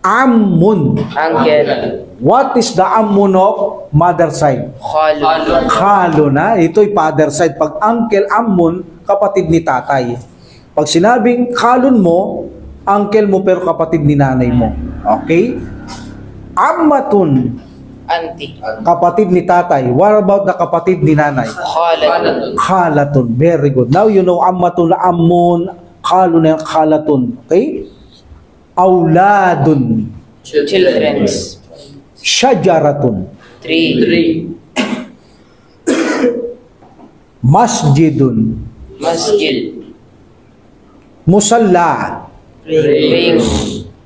Ammun. uncle What is the ammun of mother side? خال Khalo na. Ito'y father side. Pag uncle, ammun, kapatid ni tatay. Pag sinabing khalon mo, uncle mo pero kapatid ni nanay mo. Okay? Ammatun, auntie kapatid ni tatay. What about the kapatid ni nanay? خالة Khalatun. Very good. Now you know ammatun, ammun, khalo na yung khalatun. Okay? Auladun. children's Syajaratun. tree Masjidun. masjid Musalla. ring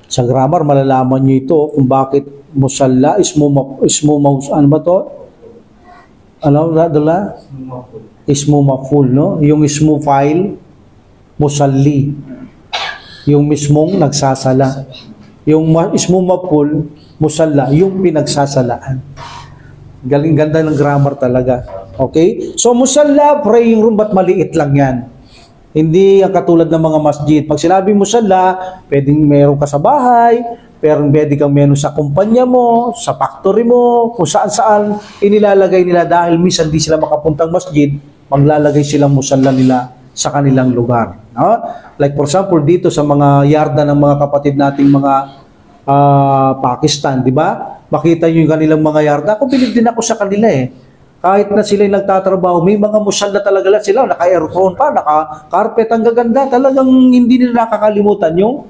Sa grammar, malalaman nyo ito kung bakit musalla, ano ba to? Ano, dala? Ismu maful, no? Yung ismu file, musalli. Yung mismong nagsasala. Yung ismu maful, musalla, yung pinagsasalaan. Galing ganda ng grammar talaga. Okay? So, musalla, praying room, ba't maliit lang yan? Hindi ang katulad ng mga masjid. Pag sinabing musalla, pwedeng meron ka sa bahay, pero pwede kang meron sa kumpanya mo, sa factory mo, kung saan-saan inilalagay nila dahil minsan di sila makapuntang masjid, maglalagay silang musalla nila sa kanilang lugar. No? Like for example, dito sa mga yarda ng mga kapatid nating mga Pakistan, di ba? Makita nyo yung kanilang mga yarda. Ako, bilib din ako sa kanila eh. Kahit na sila nagtatrabaho, may mga musalla talaga lang sila. Naka-aircon pa, naka-carpet, ang gaganda. Talagang hindi nila nakakalimutan yung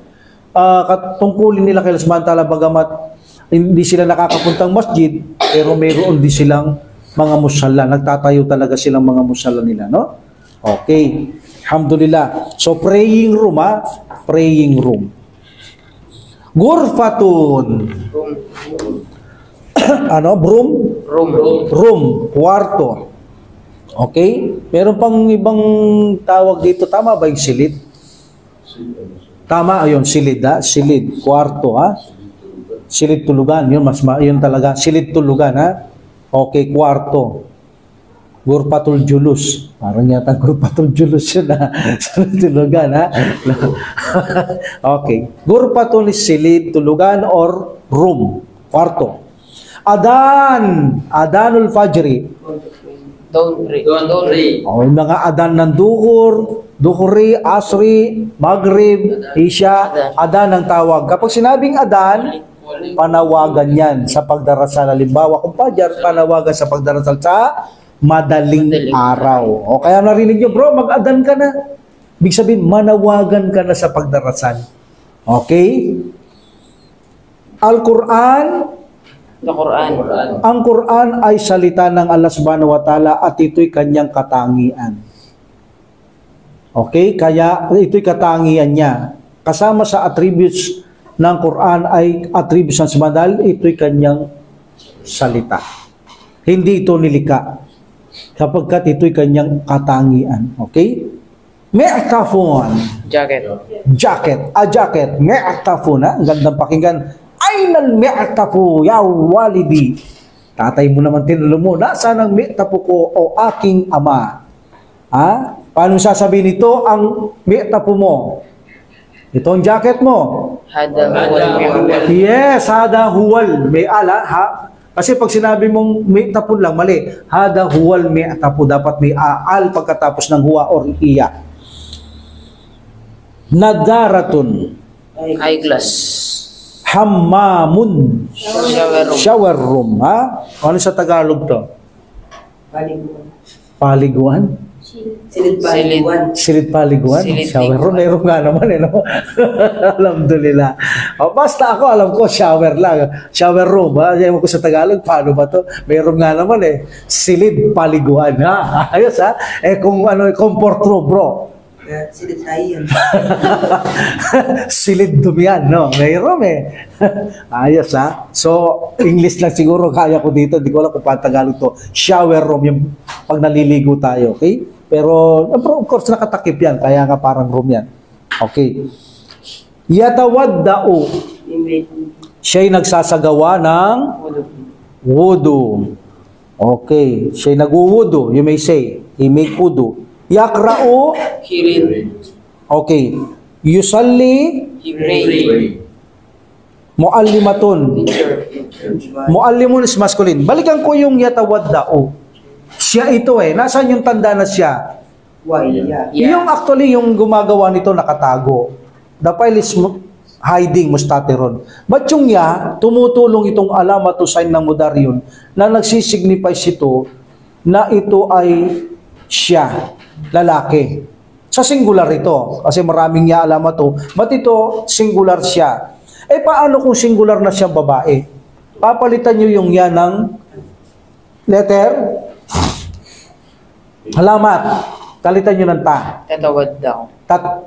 tungkulin nila kay samantala bagamat hindi sila nakakapuntang masjid, pero mayroon din silang mga musalla. Nagtatayo talaga silang mga musalla nila, no? Okay. Alhamdulillah. So, praying room, ha? Praying room. Gurfatun. Ano? Room. Kwarto. Okay? Meron pang ibang tawag dito. Tama ba yung silid? Tama, ayun, silid, ha? Silid. Kwarto, ha? Silid tulugan. Yun, yun talaga. Silid tulugan, ha? Okay, kwarto. Gurpatul julus. Parang yata gurpatul julus yun, ha? Silid tulugan, ha? Okay. Gurpatul is silid tulugan or room. Kwarto. Adanul fajri. Don't pray. Don't pray. O, yung mga adan ng duhur, duhuri, asri, maghrib, isya, adan ang tawag. Kapag sinabing adan, panawagan yan sa pagdarasal. Halimbawa, kung pajar, panawagan sa pagdarasal sa madaling araw. O kaya narinig nyo, bro, mag-adan ka na. Ibig sabihin, manawagan ka na sa pagdarasal. Okay? Al-Quran, The Quran. ang Quran ay salita ng Allah subhanahu wa ta'ala at ito'y kanyang katangian. Okay? Kaya ito'y katangian niya. Kasama sa attributes ng Quran ay attributes ng sumadal, ito'y kanyang salita. Hindi ito nilika. Kapagkat ito'y kanyang katangian. Okay? Me'tafun. Jacket. Jacket. A jacket. Me'tafun. Ang gandang pakinggan. Aynal me'tafu ya walidi. Tatay mo naman tinulo mo. Nasaan ang me'tafu ko o aking ama? Ha? Paano sasabihin ito ang me'tafu mo? Ito ang jacket mo. Hada huwal. Yes, hada huwal. May ala, ha? Kasi pag sinabi mong me'tafu lang, mali. Hada huwal me'tafu. Dapat may aal pagkatapos ng huwa or iya. Nadaratun. Eyeglass. Hammamun. Shower room. Shower room, ha? Ano sa Tagalog to? Paliguan? Silid paliguan. Silid paliguan? Silid Shower room, liguan. mayroon nga naman, eh, no? Alhamdulillah. O, basta ako, alam ko, shower lang. Shower room, ha? Ayaw ko sa Tagalog, paano ba to? Mayroon nga naman, eh. Silid paliguan, ha? Ayos, ha? Eh, kung ano, comfort room, bro. Silid tayo yan. Silid dumiyan, no? Mayroon eh. Ayos, ha? So, English lang siguro kaya ko dito. Hindi ko alam kung paano Tagalog to. Shower room, yung pag naliligo tayo, okay? Pero, of course, nakatakip yan. Kaya nga parang room yan. Okay. Yatawadda'u. Siya'y nagsasagawa ng wudu. Okay. Siya'y nagwuwudu. You may say. He make wudu. Yakra'u. He read. Okay. Yusalli. He pray. Muallimatun. Teacher. Muallimun is masculine. Balikan ko yung yatawadda'u. Siya ito eh. Nasaan yung tanda na siya? Yeah. Yung actually yung gumagawa nito nakatago. The file is hiding mustatirun. But yung ya, tumutulong itong alamat o sign ng mudaryun na nagsisignifies ito na ito ay siya, lalaki. Sa singular ito. Kasi maraming ya alamat to. But ito, singular siya. Eh paano kung singular na siyang babae? Papalitan nyo yung ya ng letter alamat. Palitan nyo ng ta. Tatawad daw.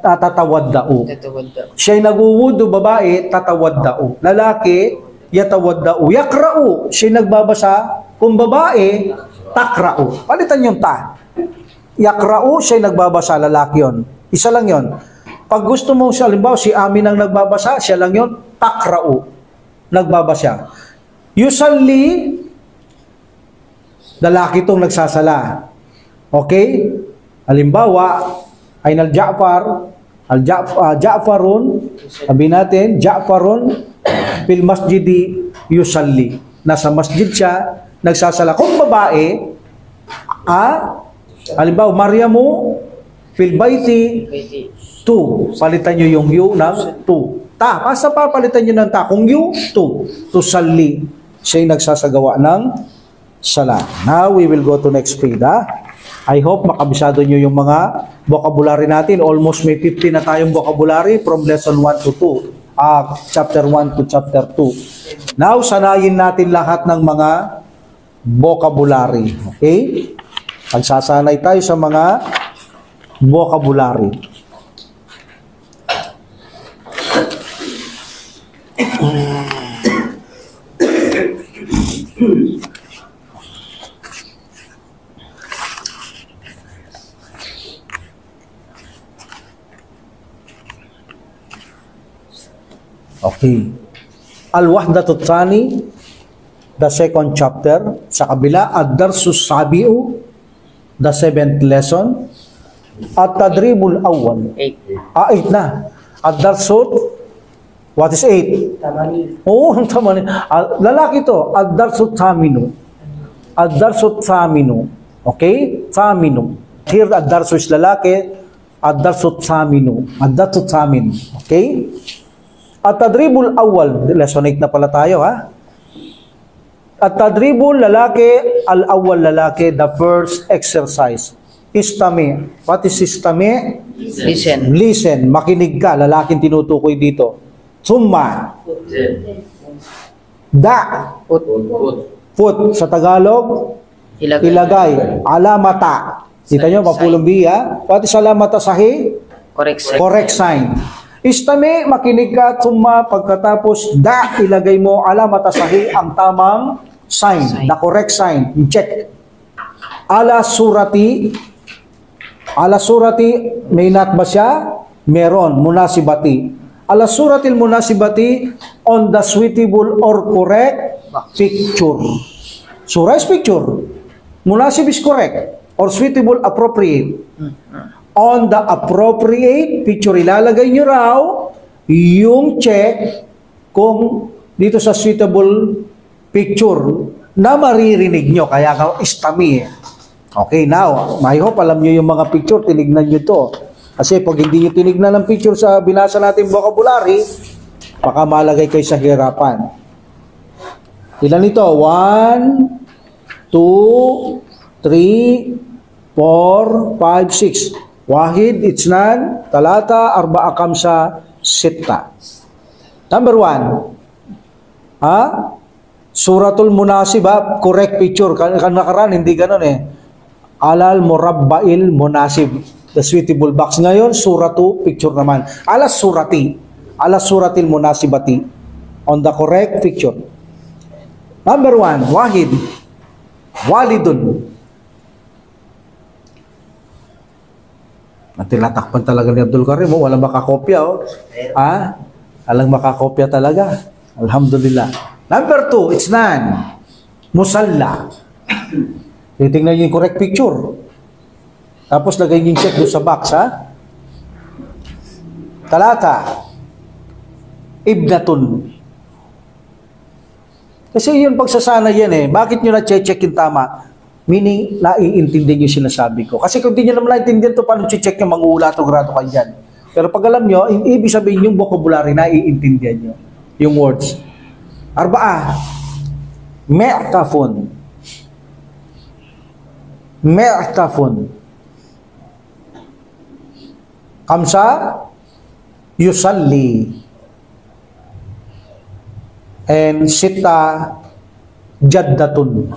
Tatawadda'u. Tatawad daw. Siya'y nagwuwudu, babae, tatawadda'u. Lalaki, yatawadda'u. Yakra'u, siya'y nagbabasa. Kung babae, takra'u. Palitan yung ta. Yakra'u, siya'y nagbabasa, lalaki yon. Isa lang yon. Pag gusto mo, halimbawa, si Amin ang nagbabasa, siya lang yon, takra'u. Nagbabasa. Yusalli, lalaki itong nagsasala. Okay? Halimbawa, ay Ja'farun, sabi natin, Ja'farun fil masjidi yusalli. Nasa masjid siya, nagsasala. Kung babae, halimbawa, Maryamu fil baiti tu. Palitan nyo yung yu ng tu. Ta. Basta papalitan nyo ng ta. Kung yu, tu. Tusalli. Siya'y nagsasagawa ng sala. Now, we will go to next page, I hope makabisado nyo yung mga vocabulary natin. Almost may 50 na tayong vocabulary from lesson 1 to 2. Chapter 1 to chapter 2. Now, sanayin natin lahat ng mga vocabulary. Okay? Pagsasanay tayo sa mga vocabulary. Okay. Al-Wahdatu Tsani, the second chapter. Sa kabila, Ad-Darsus Sabi'u, the seventh lesson. At-Tadribul Awwal. 8 na. Ad-Darsut, what is 8? Tamani. Oo, ang tamani. Lalaki to, Ad-Darsut Tsaminu. Ad-Darsut Tsaminu. Okay? Tsaminu. Here, ad-darsu is lalaki, ad-darsu tsaminu. Ad-darsu tsamin. Okay? At-tadribul awal. Lesson 8 na pala tayo, ha? At-tadribul lalaki, al-awal lalaki, the first exercise. Istami. What is istami? Listen. Listen. Makinig ka. Lalaking tinutukoy dito. Summa. Da. Put. Put. Sa Tagalog, ilagay. Alamata. Kita nyo, mapulong biya. What is alamata sahi? Correct. Correct sign. Istami, makinig ka, summa, pagkatapos, da, ilagay mo, alamata sahi, ang tamang sign. The correct sign. Check. Ala surati, may not ba siya? Meron, munasibati. Ala suratil munasibati, on the suitable or correct picture. Surah is picture. Munasib is correct. Or suitable, appropriate. On the appropriate picture, ilalagay nyo raw yung check kung dito sa suitable picture na maririnig nyo. Kaya ka istami. Okay, now, I hope alam nyo yung mga picture, tinignan nyo to. Kasi pag hindi nyo tinignan ng picture sa binasa natin vocabulary, baka malagay kayo sa hirapan. Ilan ito? 1, 2, 3, 4, 5, 6. Wahid, Itsnan, Talata, Arba'a, Kamsa, Sitta. Number 1. Suratul Munasib, correct picture. Nakaraan, hindi ganun eh. Alal Murabba'il Munasib, the suitable box. Ngayon, suratu, picture naman. Alas surati. Alas suratil munasibati. On the correct picture. Number 1, Wahid. Walidun. Natilatakpan talaga ni Abdul Karim, wala makakopya, Alang makakopya talaga. Alhamdulillah. Number 2, Itsnan. Musalla. Titingnan niyo yung correct picture. Tapos lagay niyo yung check doon sa box, ha? Talata. Ibnatun. Kasi yun pagsasana yan eh. Bakit nyo na-check yung tama? Meaning, naiintindihan yung sinasabi ko. Kasi kung di nyo naman naiintindihan ito, paano check yung mga ulato-grato kayo dyan? Pero pag alam nyo, ibig sabihin yung vocabulary, naiintindihan nyo. Yung words. Arba'a. Me'tafun. Me'tafun. Kamsa. Yusalli. And sita. Jaddatun.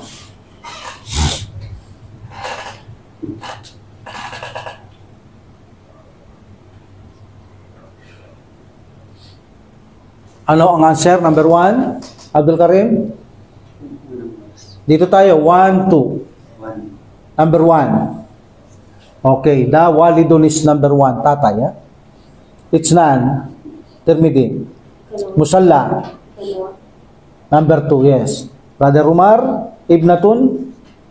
Ano ang answer? Number 1, Abdul Karim? Dito tayo, 1, 2. Number 1. Okay, the walidun is number 1. Tatay, ha? Itsnan. Tirmidhi. Musalla. Number 2, yes. Brother Umar, Ibnatun?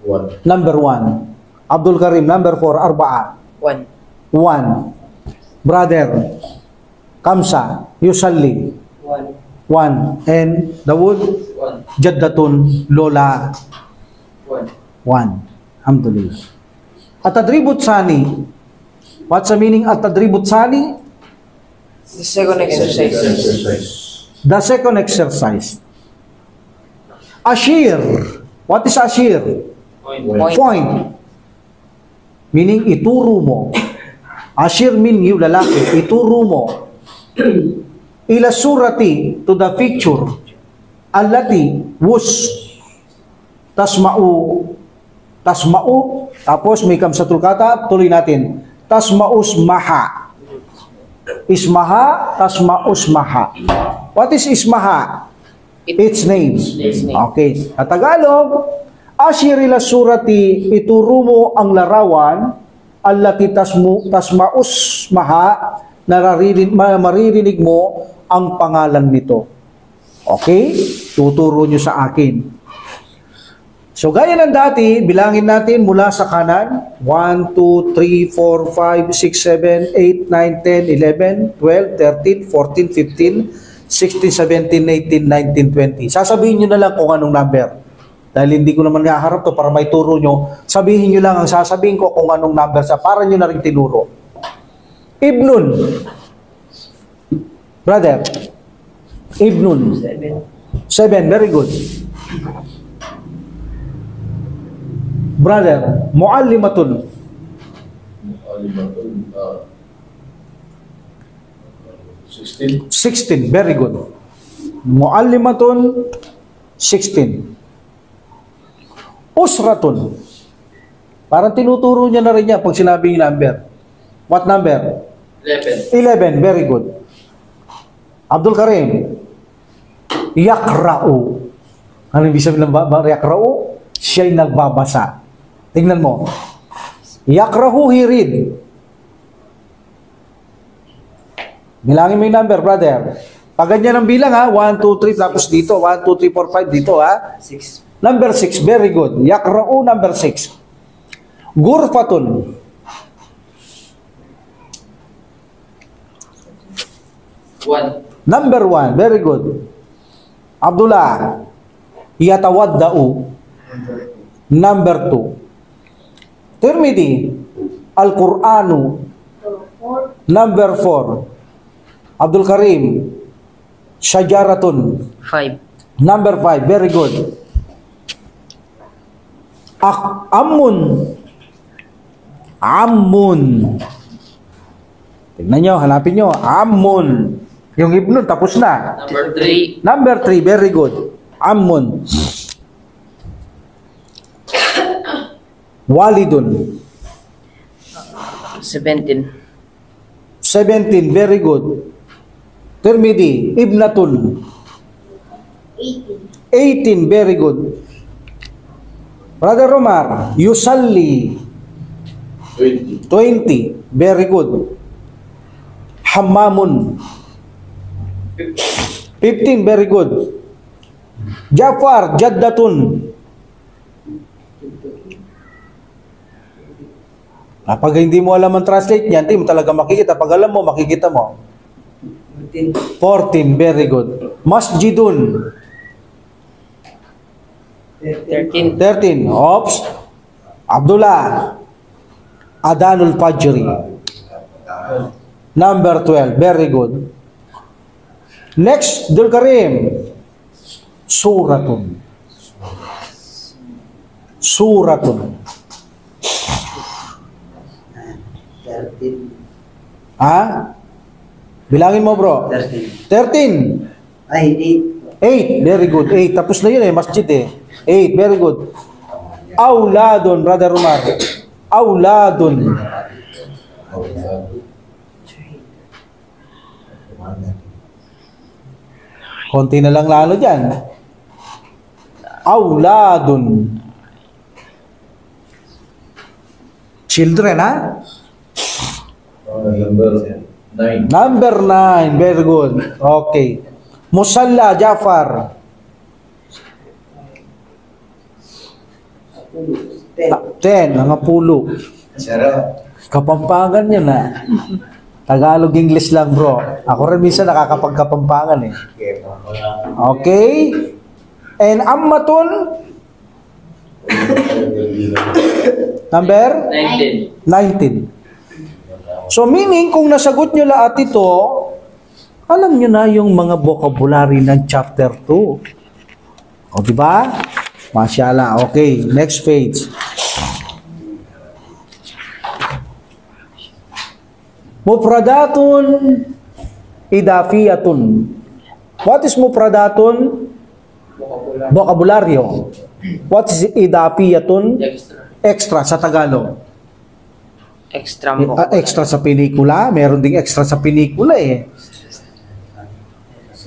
1. Number 1. Abdul Karim, number 4, Arba'a. 1. 1. Brother Kamsa, Yusalli. 1. And Dawood? 1. Jaddatun, Lola. 1. 1. Alhamdulillah. At-tadribut sani. What's the meaning at-tadribut sani? The second exercise. The second exercise. Ashir. What is ashir? Point. Meaning ituro mo. Ashir mean you lalaki. Ituro mo. Ila surati, to the picture, allati, wus, tasma'u, tapos may kamsatul kata, tuloy natin, tasma'us maha. Ismaha, tasma'us maha. What is ismaha? Its name. Okay. At Tagalog, ashir ila surati, ituro mo ang larawan, allati tasma'us maha, maririnig mo ang pangalan nito. Okay? Tuturo nyo sa akin. So, gaya ng dati, bilangin natin mula sa kanan. 1, 2, 3, 4, 5, 6, 7, 8, 9, 10, 11, 12, 13, 14, 15, 16, 17, 18, 19, 20. Sasabihin nyo na lang kung anong number. Dahil hindi ko naman haharap to para may turo nyo, sabihin nyo lang ang sasabihin ko kung anong number sa para nyo na rin tinuro. Ibnun. Brother. Ibnun. 7. Very good. Brother. Muallimatun. Alimatun, 16. 16. Very good. Muallimatun. 16. Usratun. Parang tinuturo niya na rin niya pag sinabing number. What number? 11. 11. Very good. Abdul Karim. Yakra'u. Ano ibig sabihin ng yakra'u? Siya'y nagbabasa. Tingnan mo. Yakra'u, he read. Bilangin mo yung number, brother. Pag ganyan ang bilang, ha? 1, 2, 3, tapos dito. 1, 2, 3, 4, 5, dito, ha? 6. Number 6, very good. Yakra'u, number 6. Gurfatun. Number 1, very good. Abdullah. Yatawadda'u. Number 2. Tirmidhi. Al-Qur'anu. Number 4. Abdul Karim. Syajaratun. 5. Number 5, very good. Ammun. Ammun. Tignan nyo, hanapin nyo. Ammun. Yung ibnun, tapos na. Number 3. Number 3, very good. Ammun. Walidun. 17. 17, very good. Tirmidhi. Ibnatun. 18, very good. Brother Romar, Yusalli. 20. 20, very good. Hammamun. 15, very good. Jafar, Jaddatun. Pag hindi mo alam ang translate niyan, hindi mo talaga makikita. Pag alam mo, makikita mo. 14, very good. Masjidun. 13. 13, Ops. Abdullah. Adanul Fajri. Number 12, very good. Next, Dul Karim. Suratun. Suratun. 13. Ha? Bilangin mo, bro. 13. 13. Ay, 8, very good. 8, tapos na yun eh, masjid eh. 8, very good. Auladun, Brother Umar. Auladun. Konti na lang lalo dyan. Auladun. Children, ha? Number 9. Number 9, very good. Okay. Musalla, Jafar. 10, mga pulo. Kapampangan yun, ha? Tagalog, English lang, bro. Ako rin minsan nakakapagkapampangan, eh. Okay? And ammatun? Number? 19. So meaning, kung nasagot nyo lahat ito, alam nyo na yung mga vocabulary ng chapter 2. O, diba? Masyaallah. Okay, next page. Mufradatun idafiyatun. What is mufradatun? Bokabularyo. What is idafiyatun? Extra sa Tagalog. Extra Extra sa pelikula. Meron ding extra sa pelikula eh.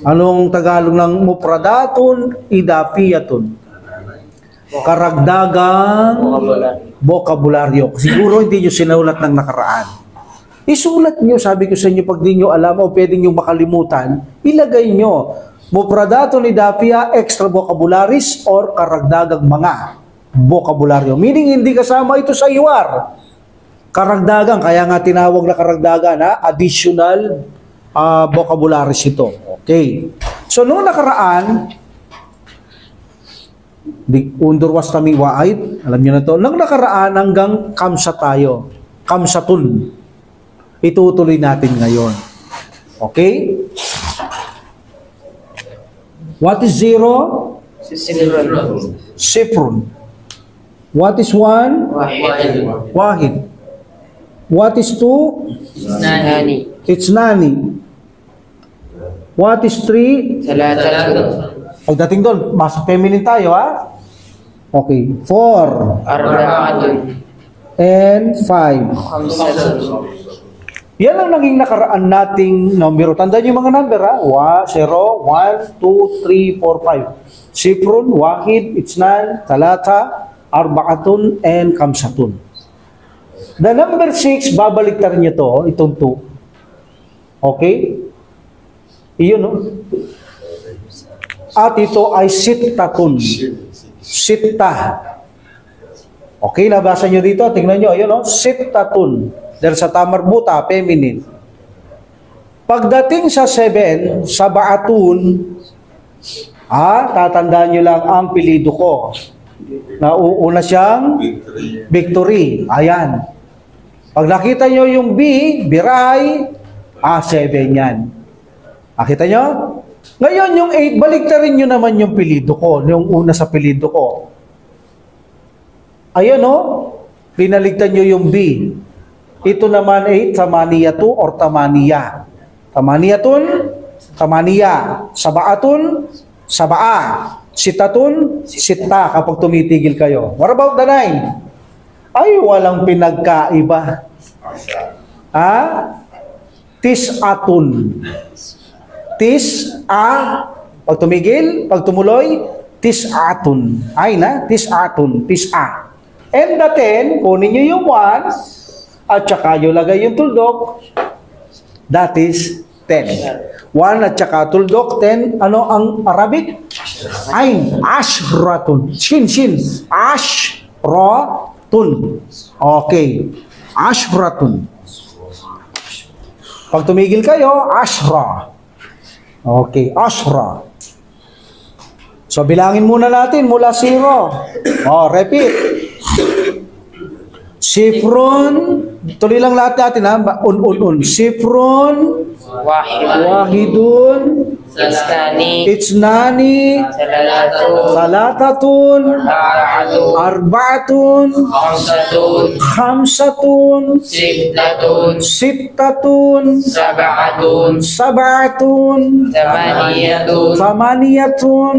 Anong Tagalog ng mufradatun idafiyatun? Karagdagang bokabularyo. Siguro hindi nyo sinulat ng nakaraan. Isulat nyo, sabi ko sa inyo, pag di nyo alam o pwede nyo makalimutan, ilagay nyo. Mufradatun idafiyah, extra vocabularies, or karagdagang mga bokabularyo. Meaning, hindi kasama ito sa iwar. Karagdagang, kaya nga tinawag na karagdagan, ha? Additional vocabularies ito. Okay. So, noong nakaraan, Undurwas kami wa'id. Alam niyo na to. Nang nakaraan hanggang kamsa tayo. Kamsatun. Itutuloy natin ngayon. Okay? What is 0? Sifrun. What is 1? Wahid. What is 2? Nani. It's nani. What is 3? Salatatu. Pagdating doon, mas feminine tayo, ha? Okay. 4 Arba'atun. and 5. Khamsatun. Yan ang naging nakaraan nating numero. Tandaan yung mga number, ha? 0, 1, 2, 3, 4, 5. Sifrun, wahid, itsnan, talata, arba'atun, and kamsatun. The number 6, babaliktad niyo to, itong 2. Okay? Iyon, no? At ito ay sittatun. Sitta. Okay, nabasa nyo dito. Tingnan nyo, ayun, no? Sittatun. Dahil sa tamarbuta, feminine. Pagdating sa 7, sa baatun, tatandaan nyo lang ang pilido ko. Nauuna siyang victory. Ayan. Pag nakita nyo yung B, biray, 7 yan. Nakita nyo? Ngayon, yung 8, baliktarin nyo naman yung pilido ko, yung una sa pilido ko. Ayan, no? Pinaligtan nyo yung B. Ito naman 8, tamaniyatu or tamaniya. Tamaniyatun, tamaniya. Sabaatun, sabaa. Sitatun, sitta kapag tumitigil kayo. What about the 9? Ay, walang pinagkaiba. Tis'atun. Pag tumigil, pag tumuloy, tis'atun. Ay na, tis'atun, tis'a. And the 10, kunin nyo yung 1, at saka yung lagay yung tuldok, that is 10. 1 at saka tuldok, 10. Ano ang Arabic? Ain, ashratun. Shin. Ashratun. Okay. Ashratun. Pag tumigil kayo, ashra. Okay, ashra. So, bilangin muna natin mula 0. Repeat. Sifrun. Tuloy lang lahat natin, ha? Sifrun. Wahidun. Itsnani. Salatatun. Arba'atun. Khamsatun. Sittatun. Sab'atun. Tamaniyatun.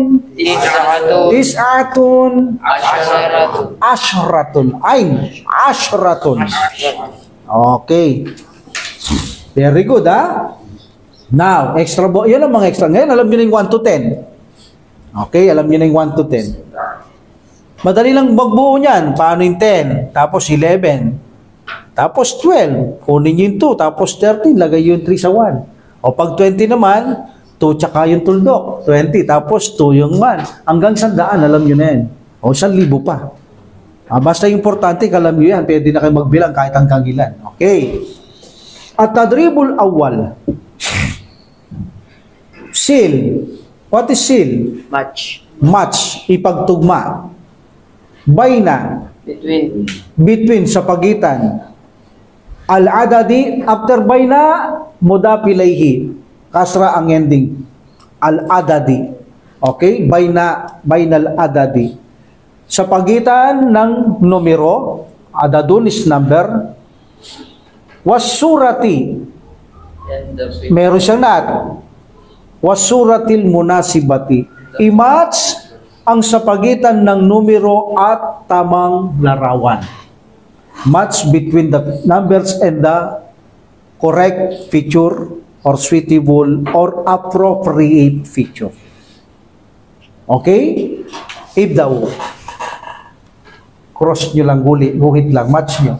Tis'atun. Ashratun. Ashratun. Okay. Very good, ha? Now, extra yan ang mga extra. Ngayon, alam nyo na yung 1 to 10. Okay, alam nyo na yung 1 to 10. Madali lang magbuo niyan. Paano yung 10? Tapos 11. Tapos 12. Kunin nyo yung 2. Tapos 13. Lagay yung 3 sa 1. O pag 20 naman, 2 tsaka yung tuldok. 20. Tapos 2 yung 1. Hanggang 100, alam nyo na yan. O 1,000 pa. Basta importante, alam nyo yan. Pwede na kayo magbilang kahit hanggang ilan. Okay. At tadribul awal. Sil. What is sil? Match. Ipagtugma. Bayna. Between sa pagitan. Al-adadi. After bayna, mudaf ilayhi. Kasra ang ending. Al-adadi. Okay? Bainal adadi. Sa pagitan ng numero, adadun is number. Was-surati. Meron siyang nat. Was-suratil munasibati. I-match ang sa pagitan ng numero at tamang larawan. Match between the numbers and the correct feature or suitable or appropriate feature. Okay? Ibda'u. Cross nyo lang, guhit lang, match nyo.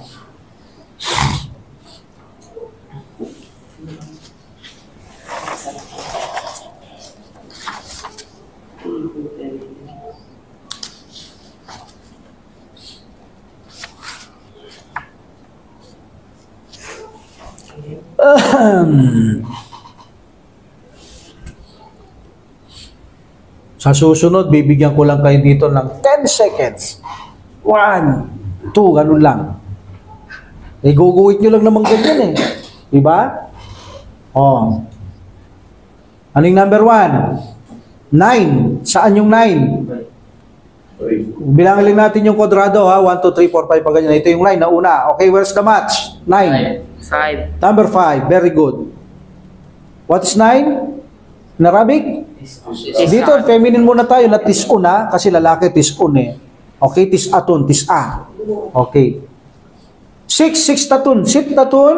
Sa susunod, bibigyan ko lang kayo dito ng 10 seconds. 1, 2, ganun lang. Guguhit nyo lang naman ganyan eh. Diba? Oh. Anong number 1? 9. Saan yung 9? Bilangin lang natin yung kwadrado ha. 1, 2, 3, 4, 5 pa ganyan. Ito yung line na una. Okay, where's the match? 9. 5. Number 5. Very good. What is 9? In Arabic? Dito, feminine muna tayo na tisun ha. Kasi lalaki tisun eh. Okay, tisatun, tisa. Okay. 6 tatun. 6 tatun.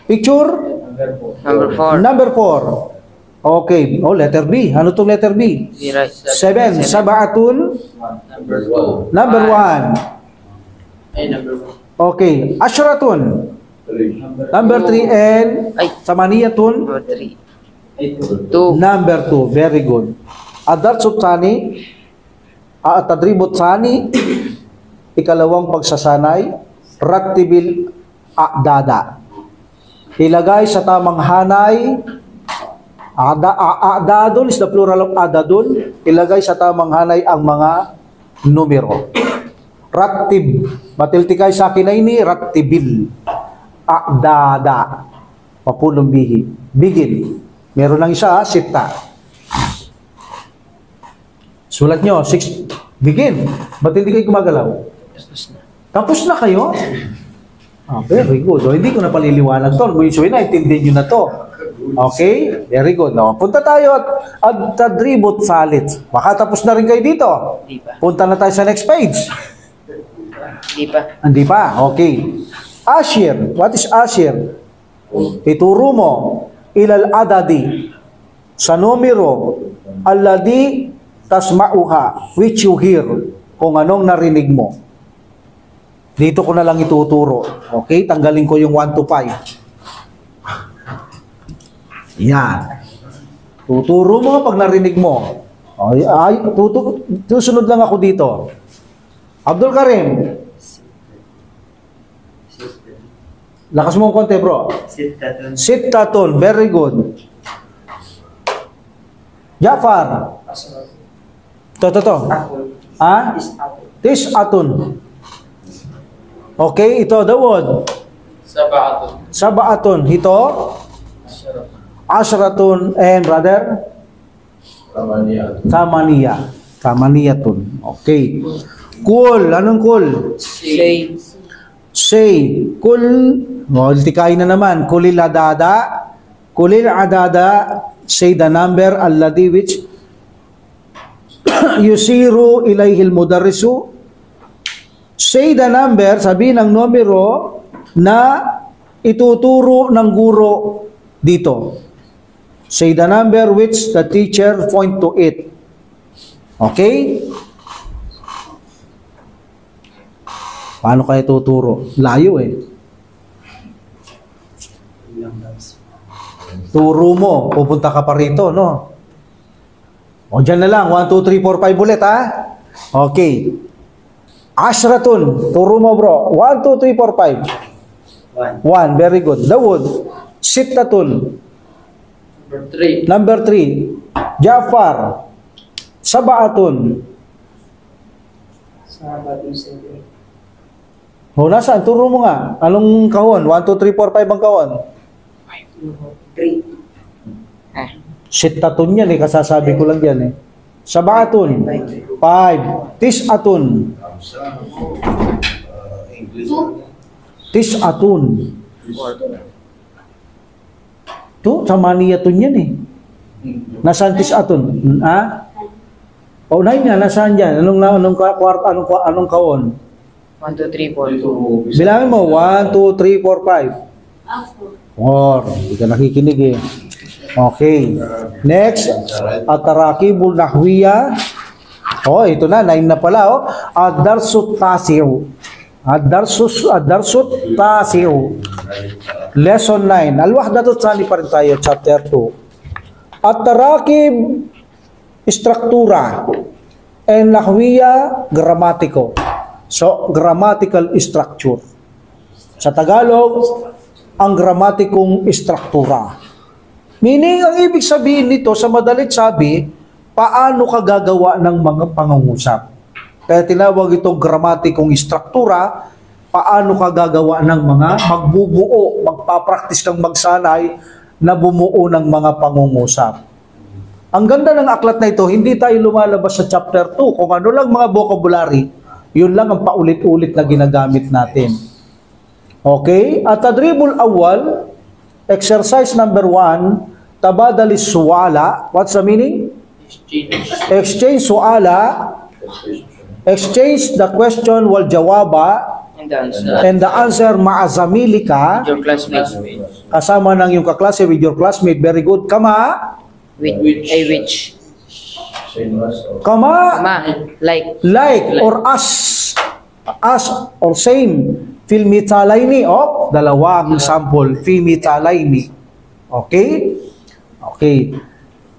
Picture? Number 4. Number 4. Number 4. Okay. Oh, letter B. Ano tong letter B? 7. Sabaatun. Number 2. Number 1. Ay, number 1. Okay. Ashratun. 3. Number 3 and Ay. samaniyatun. Number 3. Ay, 2. 2. Number 2. Very good. Adartsut sani. Tadribut sani. Ikalawang pagsasanay. Rattibil a'dada. Ilagay sa tamang hanay. A'dadun is the plural of adadun. Ilagay sa tamang hanay ang mga numero. Rattib. Matiltikay sa akin ay ni rattibil. A'dada. Papulong bihi. Begin. Meron lang isa, sita. Sulat nyo, 6. Begin. Ba't hindi kayo gumagalaw? Tapos na kayo? Very good. Hindi ko na paliliwanag to. Usually na, intindihin nyo na to. Okay? Very good. No? Punta tayo at tadribot salit. Baka tapos na rin kayo dito. Hindi pa. Punta na tayo sa next page. Hindi pa. Hindi pa? Okay. Ashir. What is ashir? Ituro mo ilal adadi sa numero alladhi tasma'uha, which you hear, kung anong narinig mo. Dito ko na lang ituturo. Okay? Tanggalin ko yung 1 to 5. Yan. Tuturo mo pag narinig mo. Susunod lang ako dito. Abdul Karim. Lakas mo ang konti, bro. Sittatun. Very good. Jafar. To. Ha? Tis'atun. Okay, ito, Dawud. Sabaatun. Ito? Ashratun. And brother? Samaniyatun. Okay. Kul. Anong kul? Say. Kul. Tikain na naman. Kulil adada. Say the number alladhi which yusiru ilayhil mudarrisu. Say the number, sabi ng numero na ituturo ng guro dito. Say the number which the teacher point to it. Okay? Paano kaya tuturo? Layo eh. Turo mo, pupunta ka pa rito, no? O dyan na lang, 1, 2, 3, 4, 5 ulit, ha? Okay. Ashratun, turo mo bro. 1, 2, 3, 4, 5. 1, very good. Dawud, sittatun. Number 3. Jafar, sabaatun. O, nasaan? Turo mo nga. Anong kahon? 1, 2, 3, 4, 5 ang kahon? 3. Sittatun yan eh, kasasabi ko lang yan eh. Sabaatun. 5. Tis'atun. Tis'atun. Ito, samaniyatun yan eh. Nasaan tis'atun? Ha? O, 9 nga, nasaan dyan? Anong kaon? 1, 2, 3, 4. Bilangin mo, 1, 2, 3, 4, 5. 4. Hindi ka nakikinig eh. Okay. Next, at-tarakibul nahwiya. Oh, ito na, 9 na pala, oh. Ad-darsut tasi'u. Ad-darsut tasi'u. Lesson 9. Al-wahdatut tsani pa rin tayo, chapter 2. At-tarakib, struktura. And nahwiya, gramatiko. So, grammatical structure. Sa Tagalog, ang gramatikong struktura. Meaning, ang ibig sabihin nito, sa madalit sabi, paano ka gagawa ng mga pangungusap. Kaya tinawag itong gramatikong istruktura, paano ka gagawa ng mga magbubuo, magpapractice kang magsanay na bumuo ng mga pangungusap. Ang ganda ng aklat na ito, hindi tayo lumalabas sa chapter 2. Kung ano lang mga vocabulary, yun lang ang paulit-ulit na ginagamit natin. Okay? At tadribul awal, exercise number 1, tabadali suwala. What's the meaning? Exchange suala. Exchange the question wal jawaba and the answer ma'azamilika. Your classmates. Kasama ng yung kaklase with your classmate. Very good. Kama. Which. Same as or Kama. Like. Like or as. As or same. Filmitalaini. O, dalawang sample. Filmitalaini. Okay? Okay.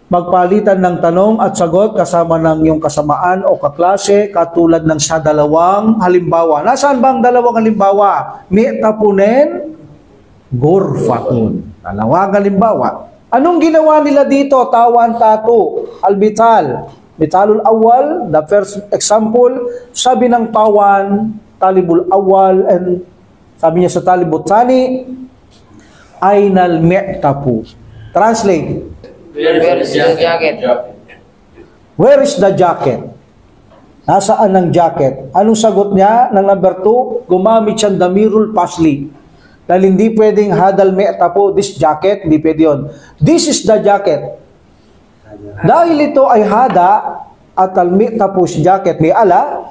Magpalitan ng tanong at sagot kasama ng iyong kasamaan o kaklase katulad ng sa dalawang halimbawa. Nasaan ba ang dalawang halimbawa? Mi'tapunen, gurfatun. Dalawang halimbawa. Anong ginawa nila dito? Tawan, tatu, albital. Bitalul awal, the first example, sabi ng tawan, talibul awal, and sabi niya sa talibut tani, aynal mi'tapu. Translate. Where is the jacket? Where is the jacket? Nasaan ang jacket? Anong sagot niya ng number 2? Gumamit siyang damirul pasli. Dahil hindi pwedeng hadal me'tapo, this jacket, hindi pwede yun. This is the jacket. Dahil ito ay hada at al me'tapos jacket, may ala,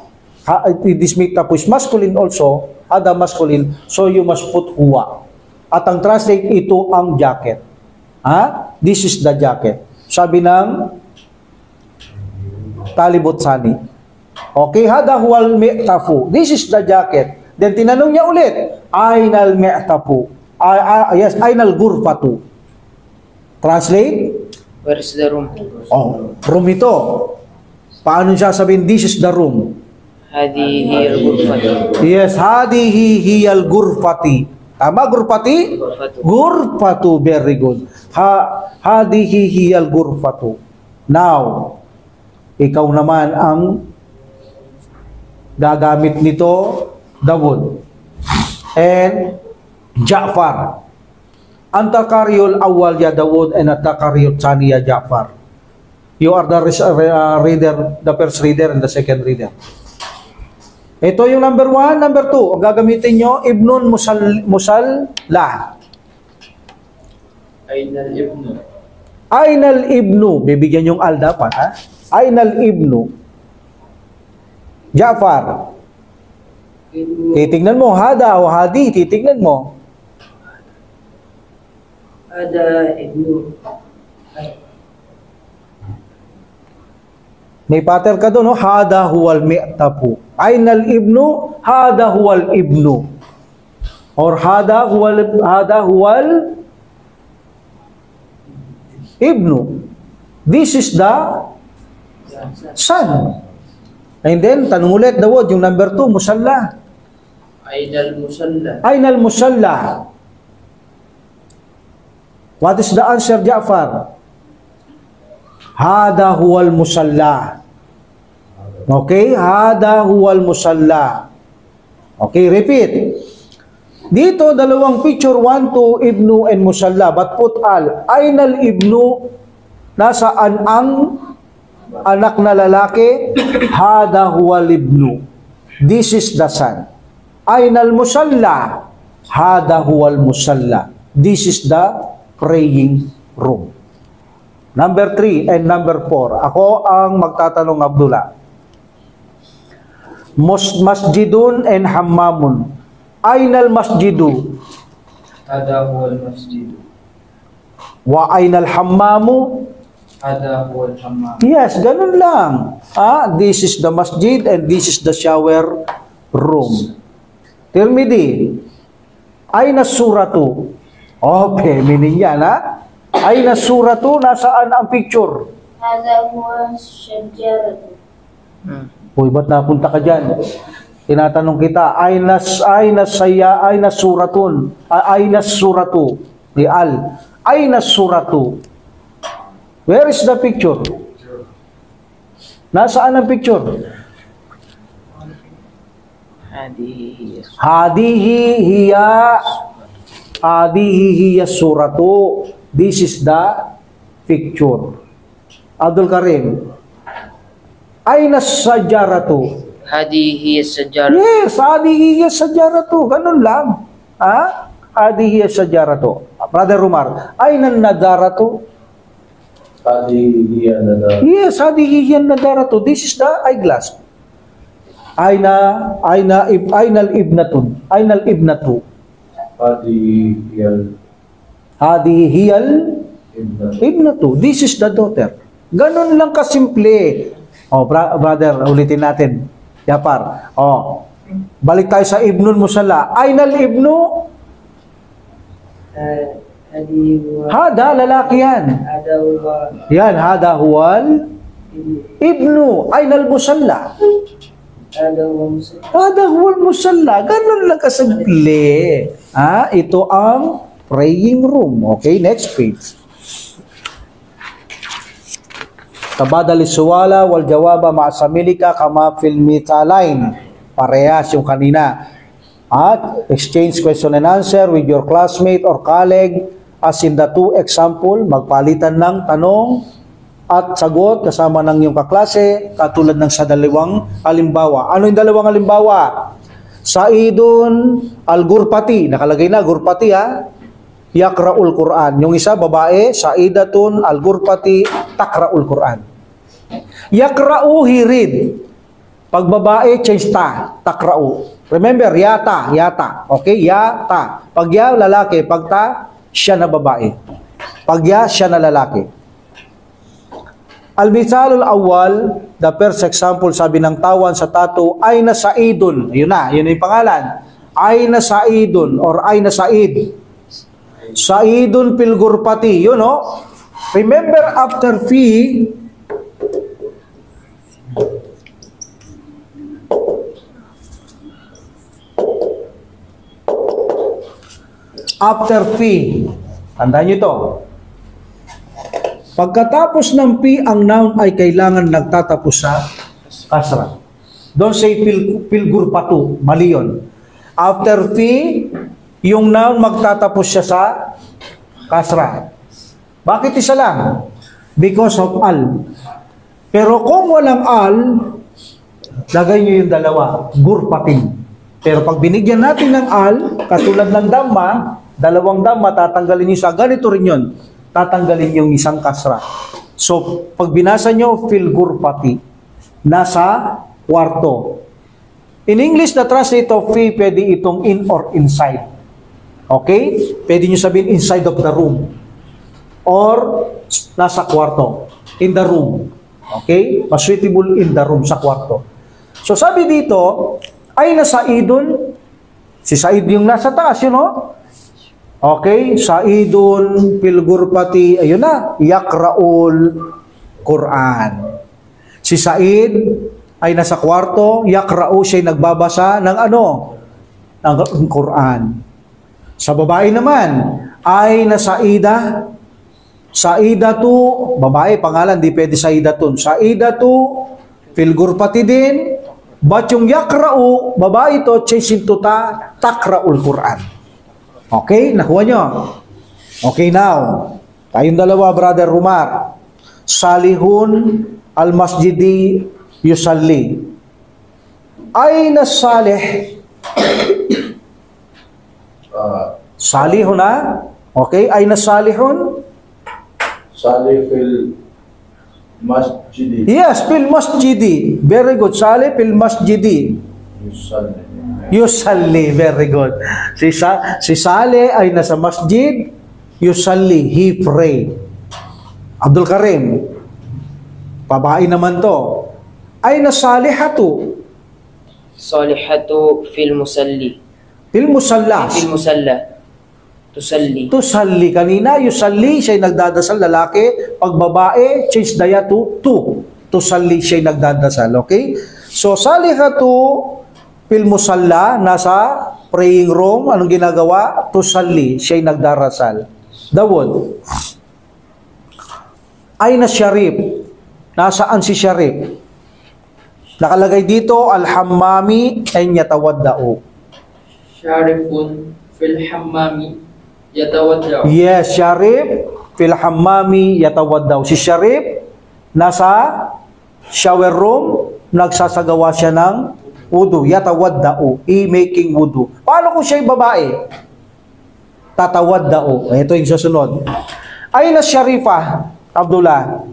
this me'tapos masculine also, hada masculine, so you must put huwa. At ang translate, ito ang jacket. This is the jacket. Sabi ng talibot sani. Okay, hada huwal mi'tafu. This is the jacket. Then tinanong niya ulit, aynal mi'tafu. Yes, aynal gurfatu. Translate? Where is the room? Oh, room ito. Paano siya sabihin, this is the room? Hadi here gurfati. Yes, hadihi hiyal gurfati. Tama, gurpati? Gurpatu, very good. Hadihi hiyal gurpatu. Now, ikaw naman ang gagamit nito, Dawud. And Ja'far. Antakaryul awal ya Dawud and antakaryul tsani ya Ja'far. You are the reader, the first reader and the second reader. Ito yung number 1, number 2. Ang gagamitin nyo, ibnun musalla. Aynal ibnu. Aynal ibnu. Bibigyan yung al dapat, ha? Aynal ibnu. Ja'far. Titignan mo, hada o hadi, titignan mo. Ada ibnu. May pattern ka doon, no? Hada huwal mi'tapu. Aynal ibnu, hada huwal ibnu. Or hada huwal ibnu. This is the son. And then, tanong ulit, Dawud, yung number 2, musalla. Aynal musalla. Aynal musalla. What is the answer, Ja'far? Hada huwal musalla. Okay? Hada huwal musalla. Okay, repeat. Dito, dalawang picture, 1, 2, ibnu and musalla. But put al. Aynal ibnu, nasaan ang anak na lalaki? Hada huwal ibnu. This is the son. Aynal musalla. Hada huwal musalla. This is the praying room. Number 3 and number 4. Ako ang magtatanong, Abdullah. Masjidun and hammamun. Aynal masjidu? Hada huwal masjidu. Wa aynal hammamu? Hada huwal hammam. Yes, ganun lang. This is the masjid and this is the shower room. Tirmidhi. Ayna suratu? Oh, feminine yan, ha? Ayna suratu, nasaan ang picture? هذا هو الشجرة. Uy, ba't napunta ka dyan? Tinatanong kita, ayna suratun, ayna suratu, ayna suratu. Where is the picture? Nasaan ang picture? Hadihi hiya suratu. This is the picture. Abdul Karim. Aina sajaratu? هذه هي الشجرة. Yes, hadihi hiya sajaratu. Ganun lang. Ha? Hadihi hiya sajaratu. Brother Rumar, aina nadaratu? هذه هي النظارة. Yes, hadihi hiya nadaratu. This is the eyeglass. Aina al-ibnatun. Aina al-ibnatu. هذه هي Hadihi hiyal الابنة. ibnatu. This is the daughter. Ganun lang kasimple. Oh, brother, ulitin natin. Yapar. Oh. Balik tayo sa Ibnul Musalla. Aina al-ibnu? هذه هو Hada, lalaki yan. هذا هو Yan, hada huwal ibnu. Aina al-musalla? هذا هو مسلم. Hada huwal musalla. Ganun lang kasimple. Ito ang praying room. Okay, next page. Tabadal suwala wal jawaba ma'asamilika kama fil mitalain. Parehas yung kanina. At exchange question and answer with your classmate or colleague as in the two example. Magpalitan ng tanong at sagot kasama ng iyong kaklase katulad ng sa dalawang halimbawa. Ano yung dalawang halimbawa? Saidun al-Gurpati. Nakalagay na, Gurpati ha. Yakra'ul Quran. Yung isa, babae, Saidatun al-Gurpati, takra'ul Quran. Yakra'u, he read. Pag babae, change ta, takra'u. Remember, yata. Okay, yata. Pag ya, lalaki. Pag ta, siya na babae. Pag ya, siya na lalaki. Al-Mithalul Awwal, the first example, sabi ng tawan sa tato, ay na Saidun. Yun na, yun yung pangalan. Ay na Saidun or ay na Said. Saidun fil Gurpati, you know. Remember after fi, tandaan nyo ito. Pagkatapos ng fi, ang noun ay kailangan nagtatapos sa kasra. Don't say fil Gurpatu, mali yun. After fi, yung noun magtatapos siya sa kasra. Bakit isa lang? Because of al. Pero kung walang al, lagay nyo yung dalawa, gurpatin. Pero pag binigyan natin ng al, katulad ng dhamma, dalawang dhamma, tatanggalin nyo sa ganito rin yun. Tatanggalin yung isang kasra. So, pag binasa nyo, fil gurpati, nasa kwarto. In English, the translate of fi, pwede itong in or inside. Okay? Pwede nyo sabihin inside of the room. Or nasa kwarto. In the room. Okay? Mas suitable in the room, sa kwarto. So sabi dito, ay na Saidun. Si Said yung nasa taas, you know? Okay? Saidun, fil Gurpati, ayun na, yakra'ul Quran. Si Said ay nasa kwarto, yakra'u, siya'y nagbabasa ng ano? Ng Quran. Sa babae naman, ay na Saida. Saidatu, babae, pangalan, di pwede Saidatun. Saidatu, fil Gurpati din. But yung yakra'u, babae ito, change into takra'ul Quran. Okay, nakuha nyo? Okay, now, tayong dalawa, Brother Rumar. Salihun al-masjidi yusalli. Ay na salih. Salihun na? Okay, ay na salihun? Salih fil masjidi. Yes, fil masjidi. Very good. Salih fil masjidi. Yusalli. Yusalli. Very good. Si Saleh ay nasa masjid. Yusalli. He pray. Abdul Karim. Babae naman to. Ay na salihatu. Salihatu fil musalli. Fil musalla. Fil musalla. Tusalli. Tusalli. Kanina, yusalli, siya'y nagdadasal, lalaki. Pag babae, change daya to. Tusalli, siya'y nagdadasal. Okay? So, salihatu fil musalla, nasa praying room. Anong ginagawa? Tusalli, siya'y nagdarasal. Dawod. Ay na Sharif. Nasaan si Sharif? Nakalagay dito, al-hammami ay yatawadda'u. Sharifun fil hammami yatawadda'u. Yes, Sharif fil hammami yatawadda'u. Si Sharif nasa shower room, nagsasagawa siya ng wudu. Yatawadda'u, making wudu. Paano kung siya'y babae? Tatawadda'u. Ito yung susunod. Ayun na Sharifa, Abdullah.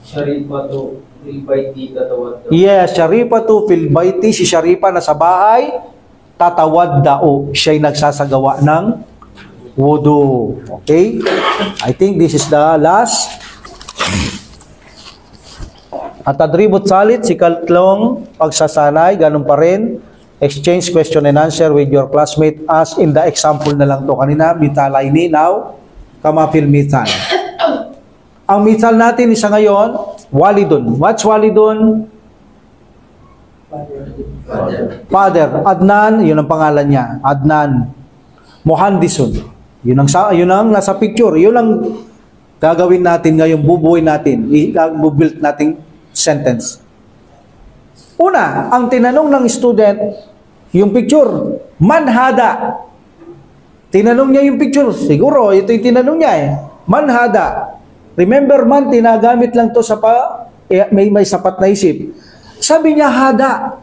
Sharifatu fil bayti tatawadda'u. Yes, Sharifatu fil bayti, si Sharifa na sa bahay, tatawadda'u, siya'y nagsasagawa ng wudu. Okay? I think this is the last. At tadribut salit, si katlong pagsasanay, ganun pa rin. Exchange question and answer with your classmate as in the example na lang to kanina. Mitalaini now, kama fil mital. Ang mital natin isa ngayon, walidun. What's walidun? Father. Adnan, yun ang pangalan niya. Adnan. Muhandisun. Yun ang nasa picture. Yun ang gagawin natin ngayon, bubuhay natin. I-build nating sentence. Una, ang tinanong ng student, yung picture, manhada. Tinanong niya yung picture. Siguro, ito yung tinanong niya eh. Manhada. Remember man, tinagamit lang to sa may sapat na isip. Sabi niya, hada.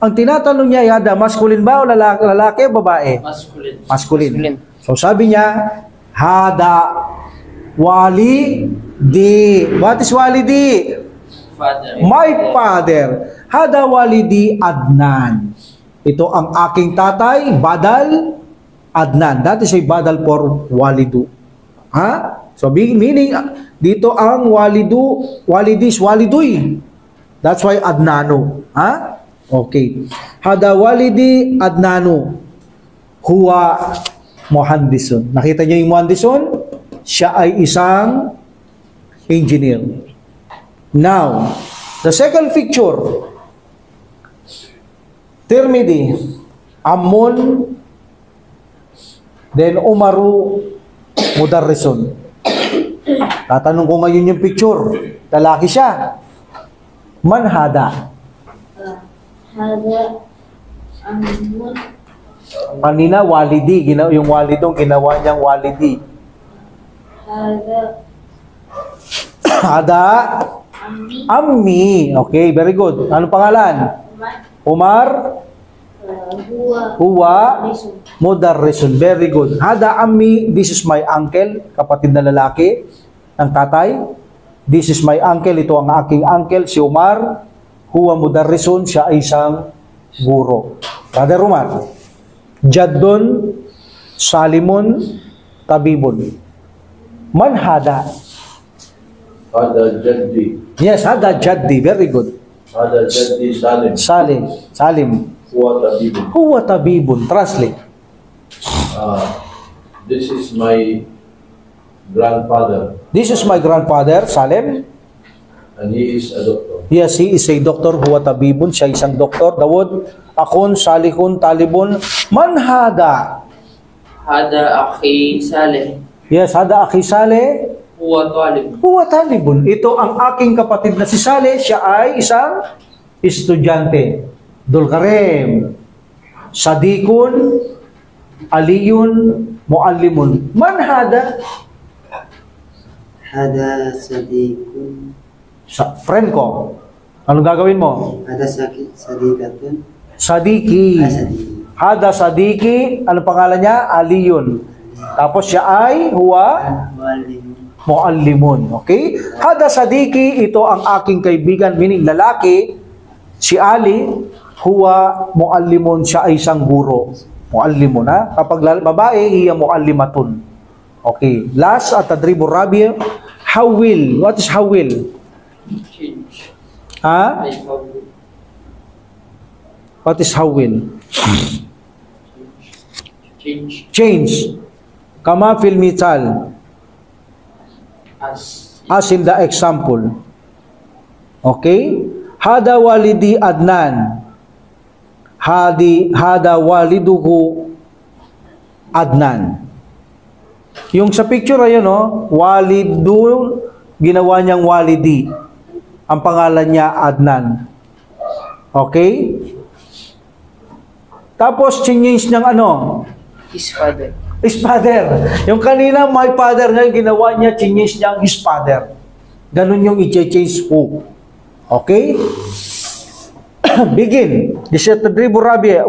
Ang tinatanong niya, hada, maskulin ba o lalaki o babae? Masculine. Maskulin. So sabi niya, hada walidi. What is walidi? Father. My father. Hada walidi Adnan. Ito ang aking tatay, badal Adnan. That is a badal for walidu. Ha? So meaning, dito ang walidi is waliduy. That's why Adnano. Ha? Okay. Hada walidi Adnano. Huwa muhandisun. Nakita niyo yung muhandisun? Siya ay isang engineer. Now, the second picture. Tirmidhi, Ammun, then Umaru, Mudarrisun. Tatanong ko ngayon yung picture. Lalaki siya. Man hada. Hada amun Kanina, walidi. Yung walidong ginawa niyang walidi. hada Hada ammi Ammi. Okay, very good. Ano pangalan? Umar huwa Huwa lisun. Mudarrisun. Very good. Hada Ammi, this is my uncle, kapatid na lalaki ng tatay. This is my uncle, ito ang aking uncle, si Umar. Huwa Mudarrisun, siya ay isang guro. Brother Umar. Jaddun, Salimun, Tabibun. Man hada. Hada Jaddi. Yes, hada Jaddi. Very good. Hada Jaddi Salim. Salim. Huwa Tabibun. Huwa Tabibun. Translate. This is my grandfather This is my grandfather, Salim. and he is a doctor. Yes, he is a doctor. Huwa Tabibun. Siya isang doktor. Dawud, Akun, Salihun, Talibun. Man hada. Hada akhi Saleh. Yes, hada akhi Saleh. Huwa talib. Huwa Talibun. Ito ang aking kapatid na si Saleh. Siya ay isang estudyante. Dulkarem. Sadikun, Aliyun, Muallimun. Man hada. Hada sadiqun. Friend ko. Anong gagawin mo? Hada sadiqatun. Sadiki. Sadiqun. Hada Sadiki. Ano pangalan niya? Aliyun. Tapos siya ay huwa Muallim. Muallimun. Okay? Hada Sadiki, ito ang aking kaibigan, meaning lalaki, si Ali, huwa Muallimun, siya ay isang guro. Muallimun, ha? Kapag babae, iya Muallimatun. Okay. Last, at tadribu rabi, hawil. What is hawil? Change. Ha? Ay, hawil. What is hawil? Change. Change. Kama fil mital. As in the example. Okay? Hada walidi Adnan. Hada waliduhu Adnan. Yung sa picture ayun, no? Walidun, ginawa niyang walidi. Ang pangalan niya Adnan. Okay? Tapos, change niyang ano? His father. His father. Yung kanina, my father, ngayon ginawa niya, change niya his father. Ganun yung i-change who. Okay? Begin. Disatadribu Rabi.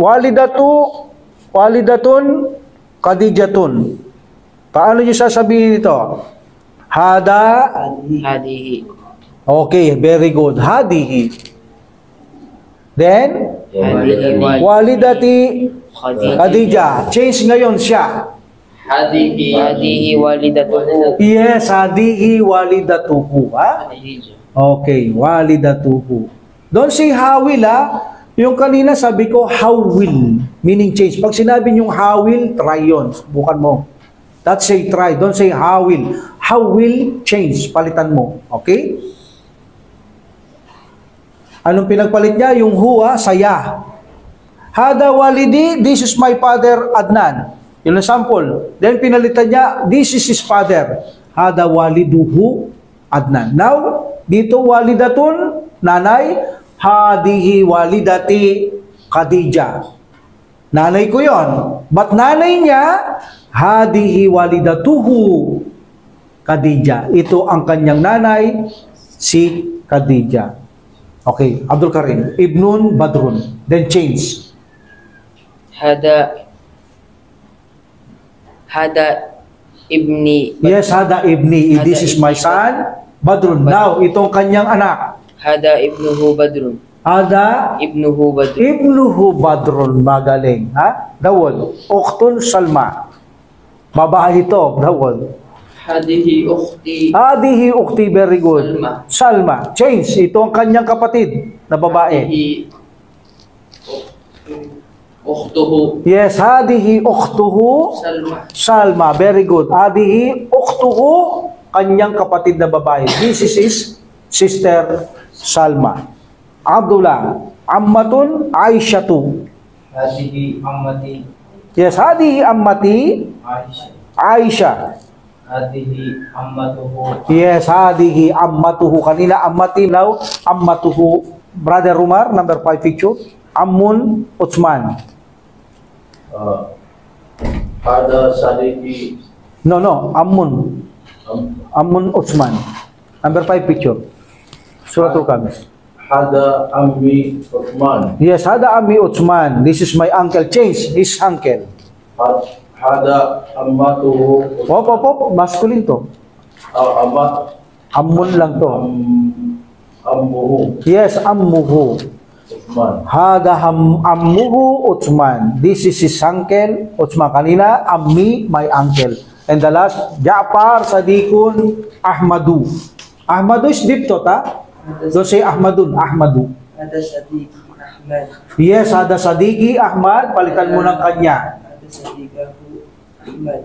Walidatun, Khadijatun. Paano niyo sasabihin ito? Hada. Hadihi. Okay, very good. Hadihi. Then, Hadihi. walidati Khadijah. Khadija. Change ngayon siya. Hadihi walidatuhu. Yes, hadihi walidatuhu. Ha? Khadijah. Okay, walidatuhu. Don't say hawil, ha? Yung kanina sabi ko, hawil. Meaning change. Pag sinabi niyong hawil, try yun. Subukan mo. That's say try. Don't say hawil. Hawil, change. Palitan mo. Okay? Anong pinagpalit niya? Yung huwa, saya. Hada walidi, this is my father, Adnan. Yun ang sample. Then pinalitan niya, this is his father. Hada waliduhu, Adnan. Now, dito walidatun, nanay, hadihi walidati Khadija. Nanay ko yon. But nanay niya, hadihi walidatuhu Khadija. Ito ang kanyang nanay, si Khadija. Okay, Abdul Karim. Ibnun Badrun. Then change. Hada ibni. Yes, hada ibni. This is my son, Badrun. Now, itong kanyang anak. Hada ibnuhu Badrun. Hada Ibnuhu Badrun. ibnuhu Badrun. Magaling. Ha? Dawol. Uktun Salma. Babae ito. Dawol. Hadihi ukhti. Hadihi ukti. Very good. Salma. Change. Ito ang kanyang kapatid na babae. Ukhtuhu Yes, hadihi uktuhu Salma. Salma. Very good. Hadihi uktuhu, kanyang kapatid na babae. This is his sister Salma. Abdullah. Ammatun Aishatu. Hadihi ammati Yes, hadihi ammati Aisha. Aisha. Hadihi ammatuhu Yes, hadihi ammatuhu. Kanina ammati, now ammatuhu. Brother Umar, number 5 picture. Ammun Utsman. Hada Sadiki. No, Ammun. Ammun Utsman. Number 5 picture. Suratul Kamis. Hada Ammi Uthman. Yes, hada Ammi Utsman. This is my uncle. Change, his uncle. Hada Ammatuhu. Op. Masculine to. Amat Ammun lang to. Ammuhu Yes, ammuhu. Uthman. Hada ammuhu Utsman. This is his uncle. Utsman. Kanina, Ammi, my uncle. And the last, Ja'far Sadikun Ahmadu. Ahmadu is deep to, ta? Don't say Ahmadun. Ahmadu. Ada Sadiq Ahmad. Yes, hada Sadiki Ahmad. Palitan mo ng kanya. Ada Sadiqahu Ahmad.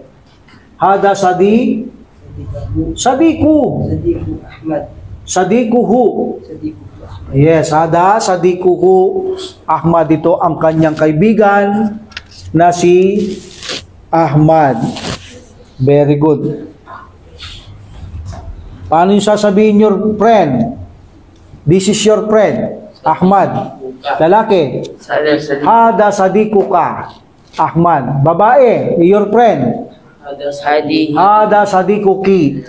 Hada Sadiqahu. Sadiku. Sadiqu Ahmad. Sadikuhu. Sadiqu Ahmad. Yes, hada Sadikuhu Ahmad. Ito ang kanyang kaibigan na si Ahmad. Very good. Paano yung sasabihin your friend? This is your friend, Ahmad. Lalaki. Hada Sadikuka, Ahmad. Babae, your friend. Hadihi. Hada Sadikuki,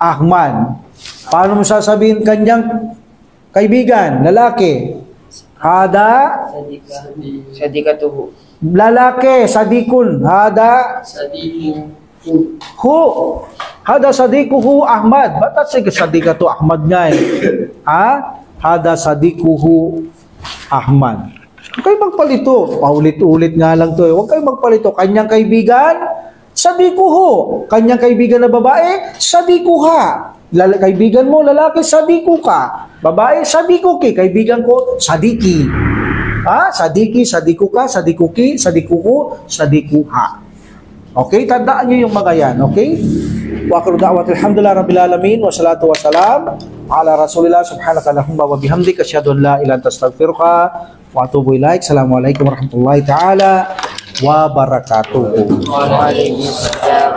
Ahmad. Paano mo sasabihin kanyang kaibigan, lalaki? Hada, Sadikatuhu. lalaki, Sadikun. Hada, hu. Hada Sadikuhu Ahmad. Ba't sige Sadika to Ahmad nga eh? Ha? Hada Sadikuhu Ahmad. Huwag kayo magpalito. Paulit-ulit nga lang to eh. Huwag kayo magpalito. Kanyang kaibigan, Sadikuhu. Kanyang kaibigan na babae, Sadikuha. Kaibigan mo, lalaki, Sadikuka. Babae, Sadikuki. Kaibigan ko, Sadiki. Ha? Sadiki, Sadikuka, Sadikuki, Sadikuku, Sadikuha. Okay? Tandaan nyo yung mga yan. Okay? Wa akhiru da'wati alhamdulillah rabbil alamin wa salatu wa salam ala rasulillah subhanaka allahumma wa bihamdika asyhadu an la ilaha illa anta astaghfiruka wa atubu ilaik. Assalamualaikum warahmatullahi taala wabarakatuh. Waalaikumsalam.